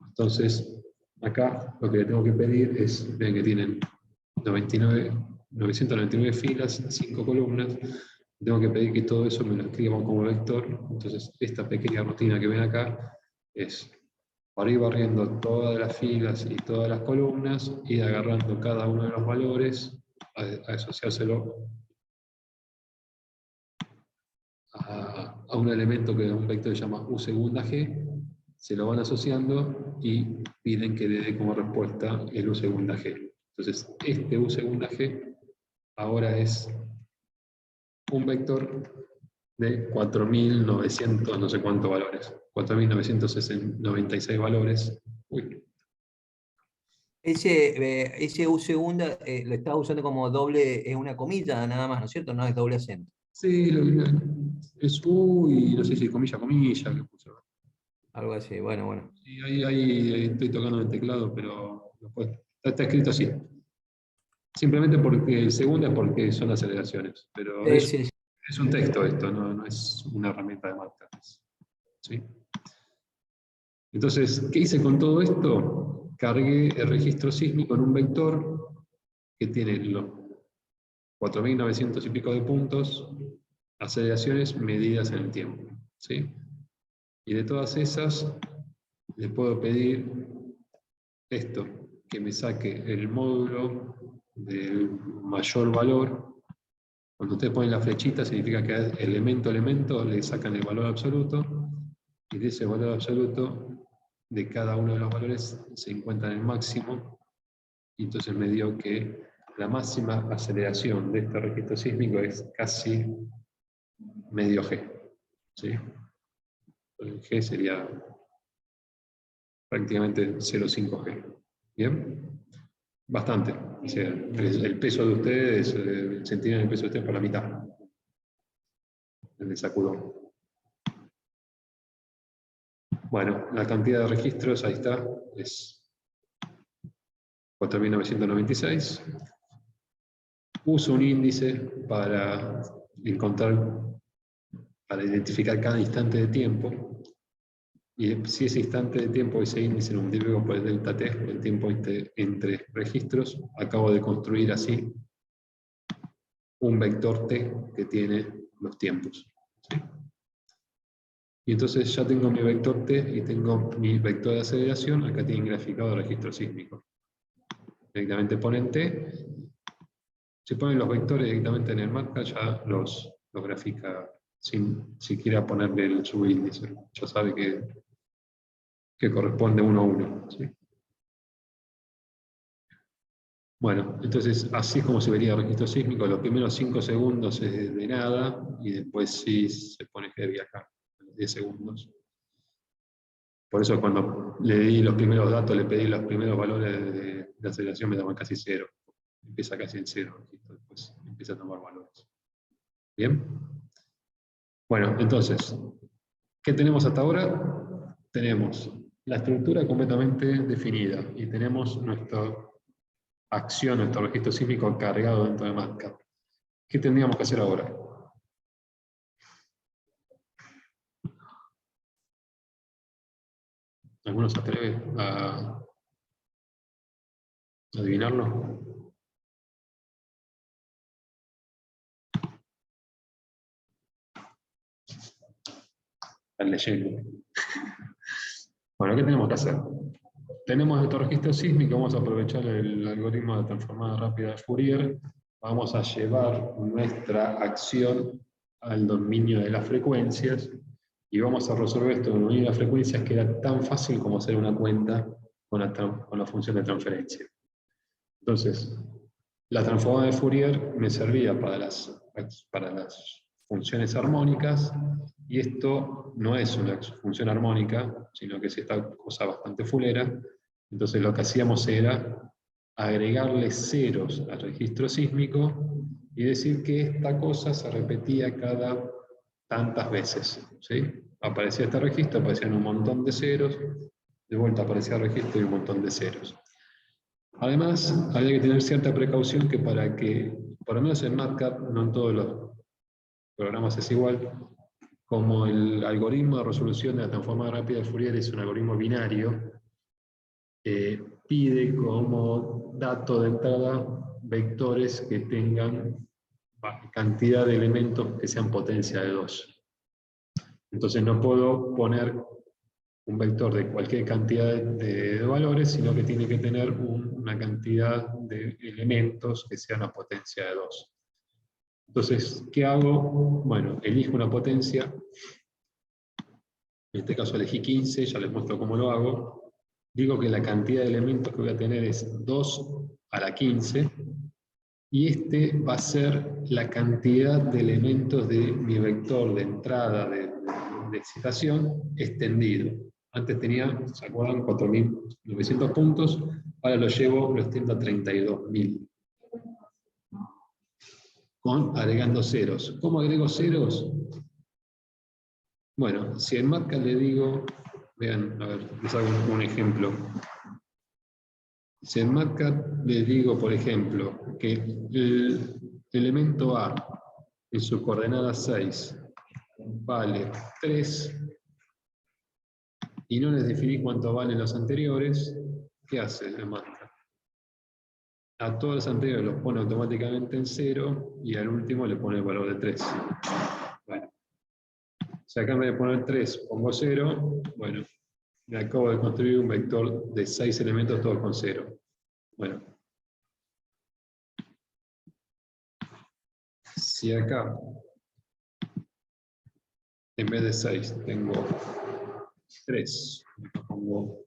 Entonces, acá lo que le tengo que pedir es, ven que tienen 999 filas, 5 columnas, tengo que pedir que todo eso me lo escriban como vector. Entonces, esta pequeña rutina que ven acá es para ir barriendo todas las filas y todas las columnas, ir agarrando cada uno de los valores, a asociárselo a un elemento que es un vector que se llama U segunda G, se lo van asociando y piden que le dé como respuesta el U segunda G. Entonces, este U segunda G ahora es un vector de 4.900 no sé cuántos valores, 4.996 valores. Uy.
Ese U segunda lo estás usando como doble, es una comilla nada más, ¿no es cierto? No es doble acento.
Sí, es U y no sé si comilla, que puso.
Algo así, bueno.
Sí, ahí estoy tocando el teclado, pero está escrito así. Simplemente porque el segundo es porque son aceleraciones, pero
Sí.
es un texto esto, no es una herramienta de marca. ¿Sí? Entonces, ¿qué hice con todo esto? Cargué el registro sísmico en un vector que tiene los 4.900 y pico de puntos, aceleraciones medidas en el tiempo. ¿Sí? Y de todas esas, le puedo pedir esto, que me saque el módulo del mayor valor. Cuando ustedes ponen la flechita, significa que elemento a elemento le sacan el valor absoluto, y de ese valor absoluto, de cada uno de los valores, se encuentra el máximo, y entonces me dio que la máxima aceleración de este registro sísmico es casi medio G. ¿Sí? El G sería prácticamente 0,5G. ¿Bien? Bastante. O sea, el peso de ustedes, se tiene el peso de ustedes por la mitad. El de sacudón. Bueno, la cantidad de registros, ahí está, es 4.996. Uso un índice para identificar cada instante de tiempo. Y si ese instante de tiempo, ese índice lo multiplico por el delta t, el tiempo entre registros, acabo de construir así un vector t que tiene los tiempos. ¿Sí? Y entonces ya tengo mi vector t y tengo mi vector de aceleración, acá tienen graficado el registro sísmico. Directamente ponen t, si ponen los vectores directamente en el marca, ya los grafica sin siquiera ponerle el subíndice. Ya sabe que corresponde uno a uno. ¿Sí? Bueno, entonces así es como se vería el registro sísmico. Los primeros 5 segundos es de nada, y después sí se pone heavy acá, a los 10 segundos. Por eso cuando le di los primeros datos, le pedí los primeros valores de aceleración, me daban casi cero. Empieza casi en cero, después empieza a tomar valores. ¿Bien? Bueno, entonces, ¿qué tenemos hasta ahora? Tenemos la estructura completamente definida y tenemos nuestra acción, nuestro registro sísmico cargado dentro de MATLAB. ¿Qué tendríamos que hacer ahora? ¿Alguno se atreve a adivinarlo? Están leyendo. Bueno, ¿qué tenemos que hacer? tenemos nuestro registro sísmico, vamos a aprovechar el algoritmo de transformada rápida de Fourier, vamos a llevar nuestra acción al dominio de las frecuencias, y vamos a resolver esto en el dominio de las frecuencias, que era tan fácil como hacer una cuenta con la función de transferencia. Entonces, la transformada de Fourier me servía para las funciones armónicas, y esto no es una función armónica, sino que es esta cosa bastante fulera. Entonces lo que hacíamos era agregarle ceros al registro sísmico y decir que esta cosa se repetía cada tantas veces, ¿sí? Aparecía este registro, aparecían un montón de ceros, de vuelta aparecía el registro y un montón de ceros. Además, había que tener cierta precaución, que para que, por lo menos en MATLAB, no en todos los programas es igual, como el algoritmo de resolución de la transformada rápida de Fourier es un algoritmo binario, pide como dato de entrada vectores que tengan cantidad de elementos que sean potencia de 2. Entonces no puedo poner un vector de cualquier cantidad de valores, sino que tiene que tener una cantidad de elementos que sean a potencia de 2. Entonces, ¿qué hago? Bueno, elijo una potencia, en este caso elegí 15, ya les muestro cómo lo hago. Digo que la cantidad de elementos que voy a tener es 2 a la 15, y este va a ser la cantidad de elementos de mi vector de entrada de excitación extendido. Antes tenía, ¿se acuerdan? 4.900 puntos, ahora lo extiendo a 32.000. Agregando ceros. ¿Cómo agrego ceros? Bueno, si en MATLAB le digo, vean, a ver, les hago un ejemplo. Si en MATLAB le digo, por ejemplo, que el elemento A en su coordenada 6 vale 3, y no les definí cuánto valen los anteriores, ¿qué hace el MATLAB? A todos los anteriores los pone automáticamente en 0, y al último le pone el valor de 3. Bueno, si acá en vez de poner 3 pongo 0, bueno, me acabo de construir un vector de 6 elementos todos con 0. Bueno, si acá en vez de 6 tengo 3, pongo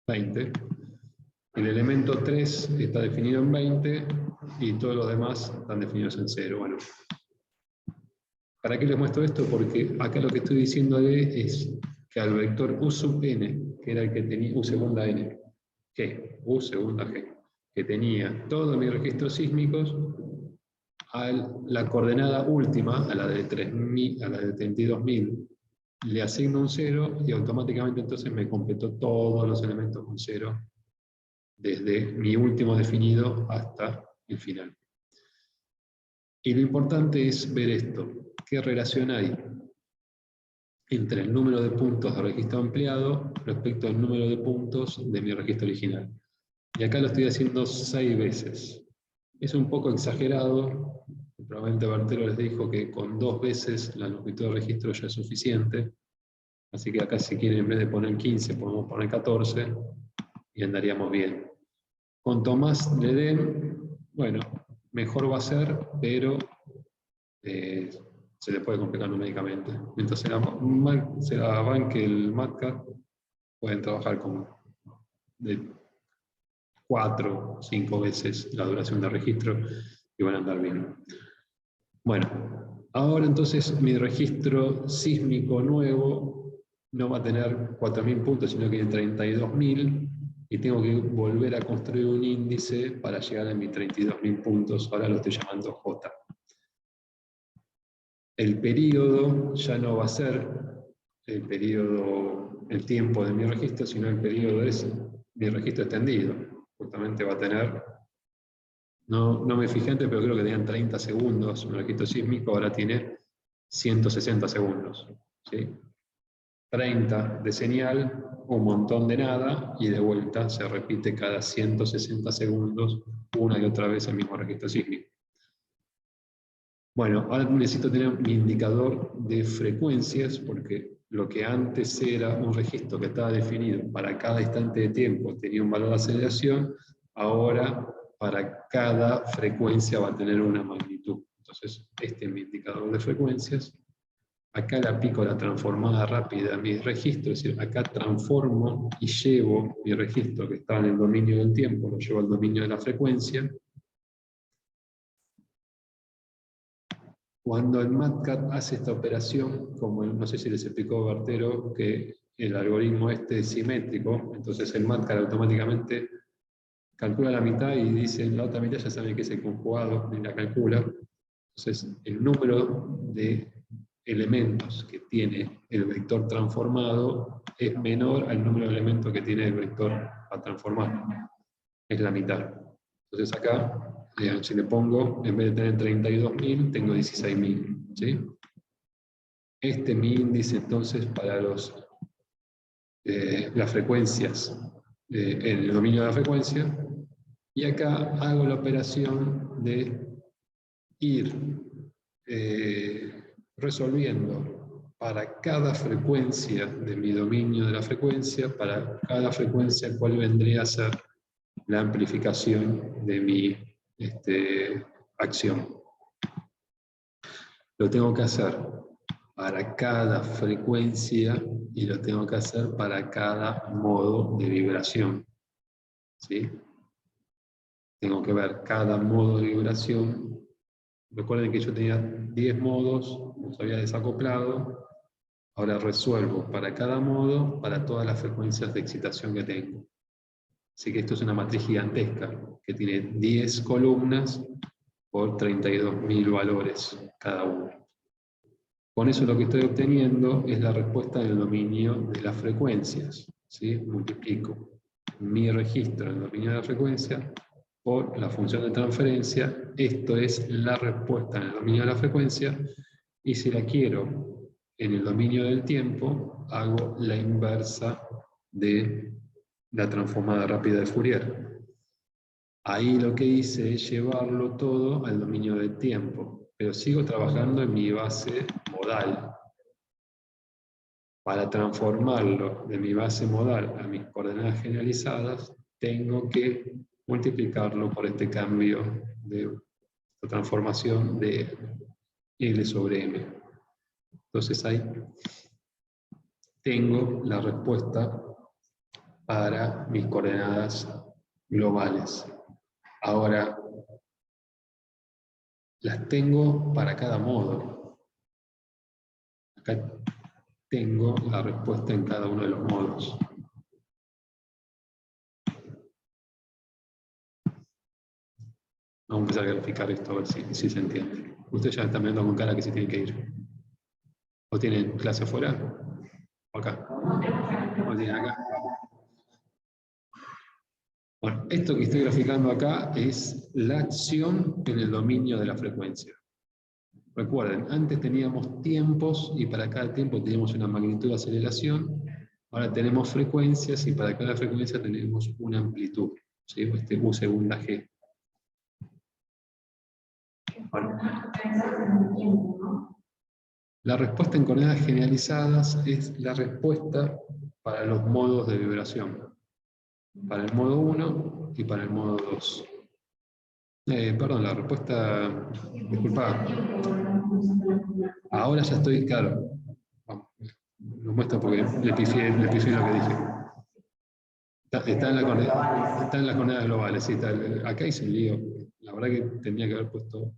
20, el elemento 3 está definido en 20 y todos los demás están definidos en 0. Bueno, ¿para qué les muestro esto? Porque acá lo que estoy diciendo es que al vector U sub n, que era el que tenía U segunda n, U segunda g, que tenía todos mis registros sísmicos, a la coordenada última, a la de 32.000, le asigno un 0, y automáticamente entonces me completó todos los elementos con 0, desde mi último definido hasta el final. Y lo importante es ver esto. ¿Qué relación hay entre el número de puntos de registro ampliado respecto al número de puntos de mi registro original? Y acá lo estoy haciendo 6 veces. Es un poco exagerado. Probablemente Bartero les dijo que con 2 veces la longitud de registro ya es suficiente. Así que acá, si quieren, en vez de poner 15, podemos poner 14 y andaríamos bien. Cuanto más le den, bueno, mejor va a ser, pero se le puede complicar numéricamente. Mientras se la banque el MATLAB, pueden trabajar con de 4 o 5 veces la duración de registro y van a andar bien. Bueno, ahora entonces mi registro sísmico nuevo no va a tener 4.000 puntos, sino que tiene 32.000, y tengo que volver a construir un índice para llegar a mis 32.000 puntos. Ahora lo estoy llamando J. El periodo ya no va a ser el tiempo de mi registro, sino el periodo es mi registro extendido. Justamente va a tener, no me fijé antes, pero creo que tenían 30 segundos un registro sísmico, ahora tiene 160 segundos. ¿Sí? 30 de señal, un montón de nada, y de vuelta se repite cada 160 segundos una y otra vez el mismo registro sísmico. Bueno, ahora necesito tener mi indicador de frecuencias, porque lo que antes era un registro que estaba definido para cada instante de tiempo, tenía un valor de aceleración, ahora para cada frecuencia va a tener una magnitud. Entonces, este es mi indicador de frecuencias. Acá le aplico la transformada rápida a mis registros, es decir, acá transformo y llevo mi registro que estaba en el dominio del tiempo, lo llevo al dominio de la frecuencia. Cuando el MATCAT hace esta operación, como no sé si les explicó Bartero, que el algoritmo este es simétrico, entonces el MATCAT automáticamente calcula la mitad y dice, en la otra mitad ya sabe que es el conjugado, y la calcula. Entonces, el número de elementos que tiene el vector transformado es menor al número de elementos que tiene el vector a transformar. Es la mitad. Entonces acá, si le pongo, en vez de tener 32.000, tengo 16.000. ¿Sí? Este es mi índice entonces para las frecuencias, en el dominio de la frecuencia, y acá hago la operación de ir resolviendo para cada frecuencia de mi dominio de la frecuencia, para cada frecuencia cuál vendría a ser la amplificación de mi acción. Lo tengo que hacer para cada frecuencia y lo tengo que hacer para cada modo de vibración. ¿Sí? Tengo que ver cada modo de vibración. Recuerden que yo tenía 10 modos, los había desacoplado. Ahora resuelvo para cada modo, para todas las frecuencias de excitación que tengo. Así que esto es una matriz gigantesca, que tiene 10 columnas por 32.000 valores cada uno. Con eso lo que estoy obteniendo es la respuesta en el dominio de las frecuencias. ¿Sí? Multiplico mi registro en el dominio de la frecuencia por la función de transferencia. Esto es la respuesta en el dominio de la frecuencia. Y si la quiero en el dominio del tiempo, hago la inversa de la transformada rápida de Fourier. Ahí lo que hice es llevarlo todo al dominio del tiempo, pero sigo trabajando en mi base modal. Para transformarlo de mi base modal a mis coordenadas generalizadas, tengo que multiplicarlo por este cambio de transformación de L sobre M. Entonces ahí tengo la respuesta para mis coordenadas globales. Ahora, las tengo para cada modo. Acá tengo la respuesta en cada uno de los modos. Vamos a empezar a graficar esto a ver si se entiende. Ustedes ya están viendo con cara que se tienen que ir. ¿O tienen clase afuera? ¿O acá? ¿O tienen acá? Bueno, esto que estoy graficando acá es la acción en el dominio de la frecuencia. Recuerden, antes teníamos tiempos y para cada tiempo teníamos una magnitud de aceleración. Ahora tenemos frecuencias y para cada frecuencia tenemos una amplitud. ¿Sí? U segunda G. Bueno. La respuesta en coordenadas generalizadas es la respuesta para los modos de vibración. Para el modo 1 y para el modo 2. Perdón, la respuesta... Disculpa. Ahora ya estoy, claro. Lo muestro porque le pifié lo que dije. Está en las coordenadas globales. Sí, acá hice el lío. La verdad que tenía que haber puesto...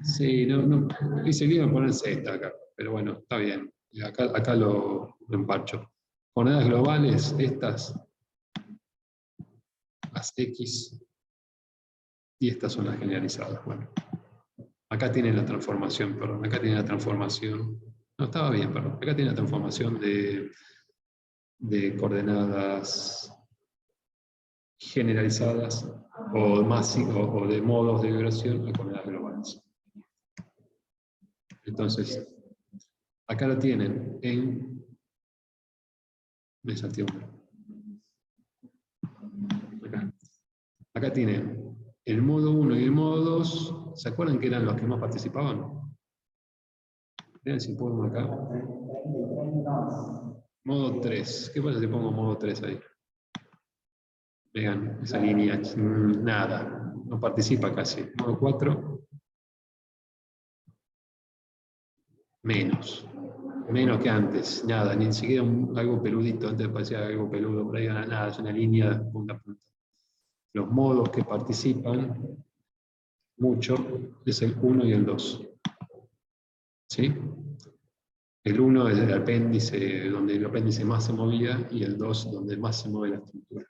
Sí, no hice el lío en poner Z acá. Pero bueno, está bien. Acá lo emparcho. Coordenadas globales, estas, las X, y estas son las generalizadas. Bueno, acá tienen la transformación, perdón, acá tiene la transformación, no estaba bien, perdón, acá tiene la transformación de coordenadas generalizadas o de modos de vibración a coordenadas globales. Entonces, acá lo tienen en... Me salté uno. Acá tienen el modo 1 y el modo 2. ¿Se acuerdan que eran los que más participaban? Vean si pongo acá. Modo 3. ¿Qué pasa si pongo modo 3 ahí? Vean, esa línea, nada, no participa casi. Modo 4, menos que antes, nada, ni siquiera algo peludito, antes parecía algo peludo, por ahí nada, es una línea punta a punta. Los modos que participan mucho es el 1 y el 2. ¿Sí? El 1 es el apéndice, donde el apéndice más se movía, y el 2 donde más se mueve la estructura.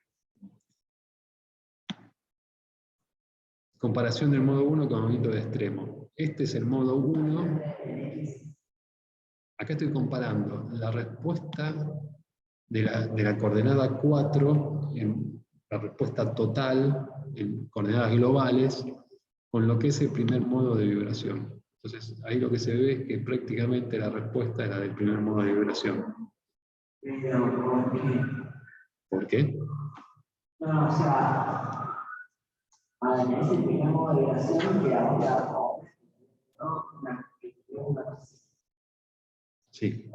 Comparación del modo 1 con movimiento de extremo. Este es el modo 1. Acá estoy comparando la respuesta de la coordenada 4, en la respuesta total, en coordenadas globales, con lo que es el primer modo de vibración. Entonces, ahí lo que se ve es que prácticamente la respuesta era del primer modo de vibración. ¿Por qué?
No, o sea, es el primer modo de vibración que ahora
Sí.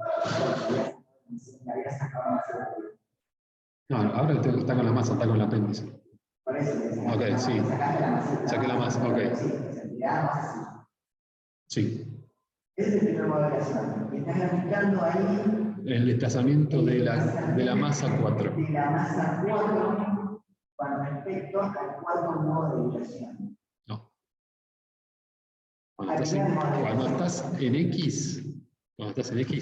No, ahora está con la masa, está con el apéndice. Ok, sí. Saqué la masa, ok. Sí.
Ese es el primer modo de vibración. Y estás graficando ahí
El desplazamiento de la masa 4.
de la masa 4 con respecto al cuarto modo de vibración.
No. Cuando estás en X,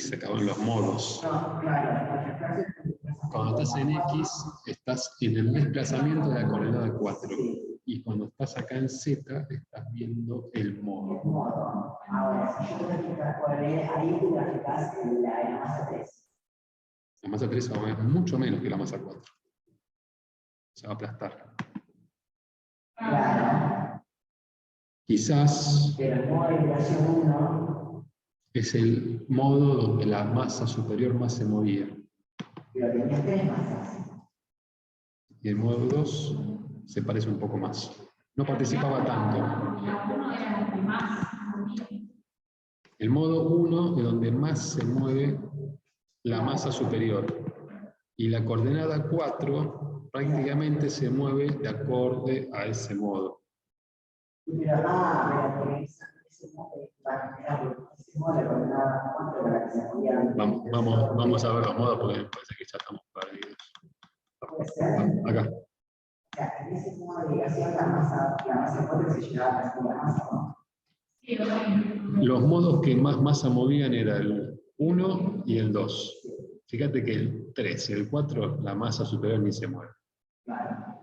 se acaban los modos.
No, claro.
Cuando estás en X, estás en el desplazamiento de la coordenada 4. Y cuando estás acá en Z, estás viendo el modo.
Ahora, si yo graficar cuál es, ahí tú graficas la masa 3.
La masa 3 va a mover mucho menos que la masa 4. Se va a aplastar.
Claro.
Quizás
Pero el modo de vibración 1
es el modo donde la masa superior más se movía.
pero tenía 3 masas.
Y el modo 2 se parece un poco más. No participaba tanto. El modo 1 es donde más se mueve la masa superior. Y la coordenada 4 prácticamente se mueve de acorde a ese modo.
Pero, pero ese modo la coordenada 4 para que se movía.
Vamos a ver los modos porque me parece que ya estamos perdidos. Acá.
O sea, en ese modo de vibración la masa 4 se llevaba a la masa, ¿no?
Los modos que más masa movían eran el 1 y el 2. Fíjate que el 3 y el 4, la masa superior ni se mueve.
Claro.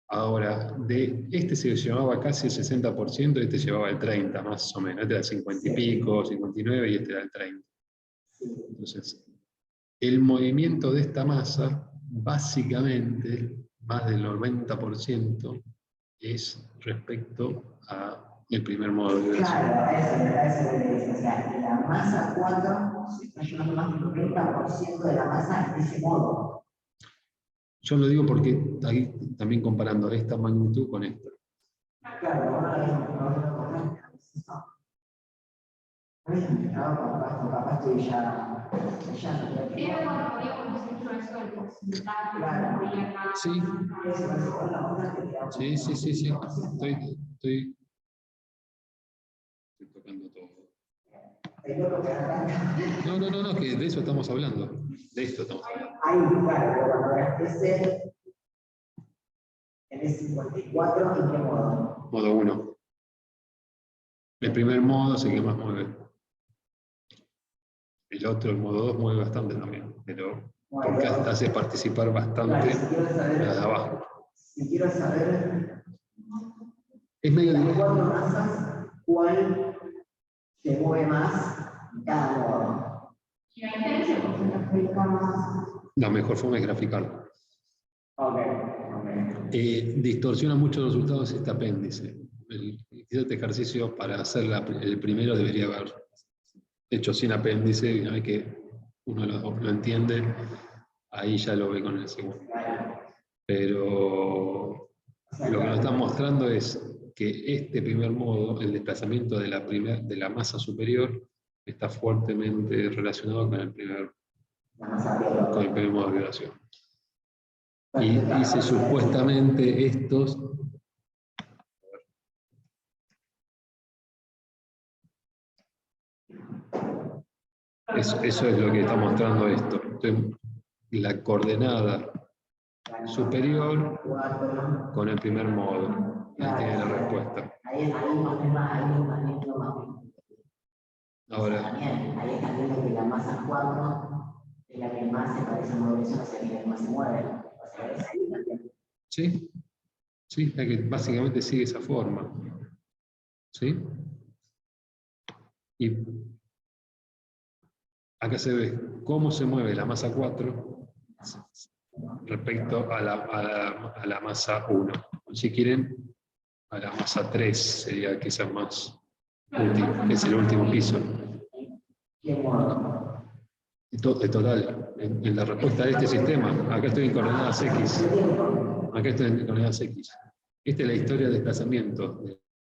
Ahora, de este se llevaba casi el 60%, este llevaba el 30% más o menos. Este era el 50 y pico, 59 y este era el 30. Entonces, el movimiento de esta masa, básicamente, más del 90%, es respecto al primer modo de vibración.
Claro, eso es. O sea, la masa 4 se está llevando más del 90% de la masa en ese modo.
Yo lo digo porque ahí también comparando esta magnitud con esta.
Claro, ahora capaz estoy ya
Sí. Estoy tocando todo. No, que de eso estamos hablando. De esto estamos hablando.
Ahí, claro, pero ese en el 54, ¿en qué modo?
Modo 1. El primer modo es el que más mueve. El otro, el modo 2, mueve bastante también, pero porque hace participar bastante la de abajo.
Si quiero saber
Es medio
las 4 masas, ¿cuál se mueve más en cada modo?
Y la diferencia porque nos explicamos.
La mejor forma es graficarlo.
Ok.
Distorsiona mucho los resultados este apéndice. Este ejercicio para hacer el primero debería haber hecho sin apéndice, y una vez que uno lo entiende, ahí ya lo ve con el segundo. Pero lo que nos están mostrando es que este primer modo, el desplazamiento de la masa superior, está fuertemente relacionado con el primer
La masa biológica.
modo de vibración. Y dice supuestamente estos. Eso es lo que está mostrando esto. Entonces, la coordenada superior con el primer modo. Ahí tiene la respuesta.
Ahí más.
Ahora,
También, ahí está viendo que la masa 4 es la que más se parece a movilización, o sea, que más se mueve. O sea, es ahí también.
¿sí? Sí, es que básicamente sigue esa forma. ¿Sí? Y acá se ve cómo se mueve la masa 4 respecto a la masa 1. Si quieren, a la masa 3 sería quizás más útil, es el último piso.
¿Qué modo?
Total, en la respuesta de este sistema, acá estoy en coordenadas X. Acá estoy en coordenadas X. Esta es la historia de desplazamiento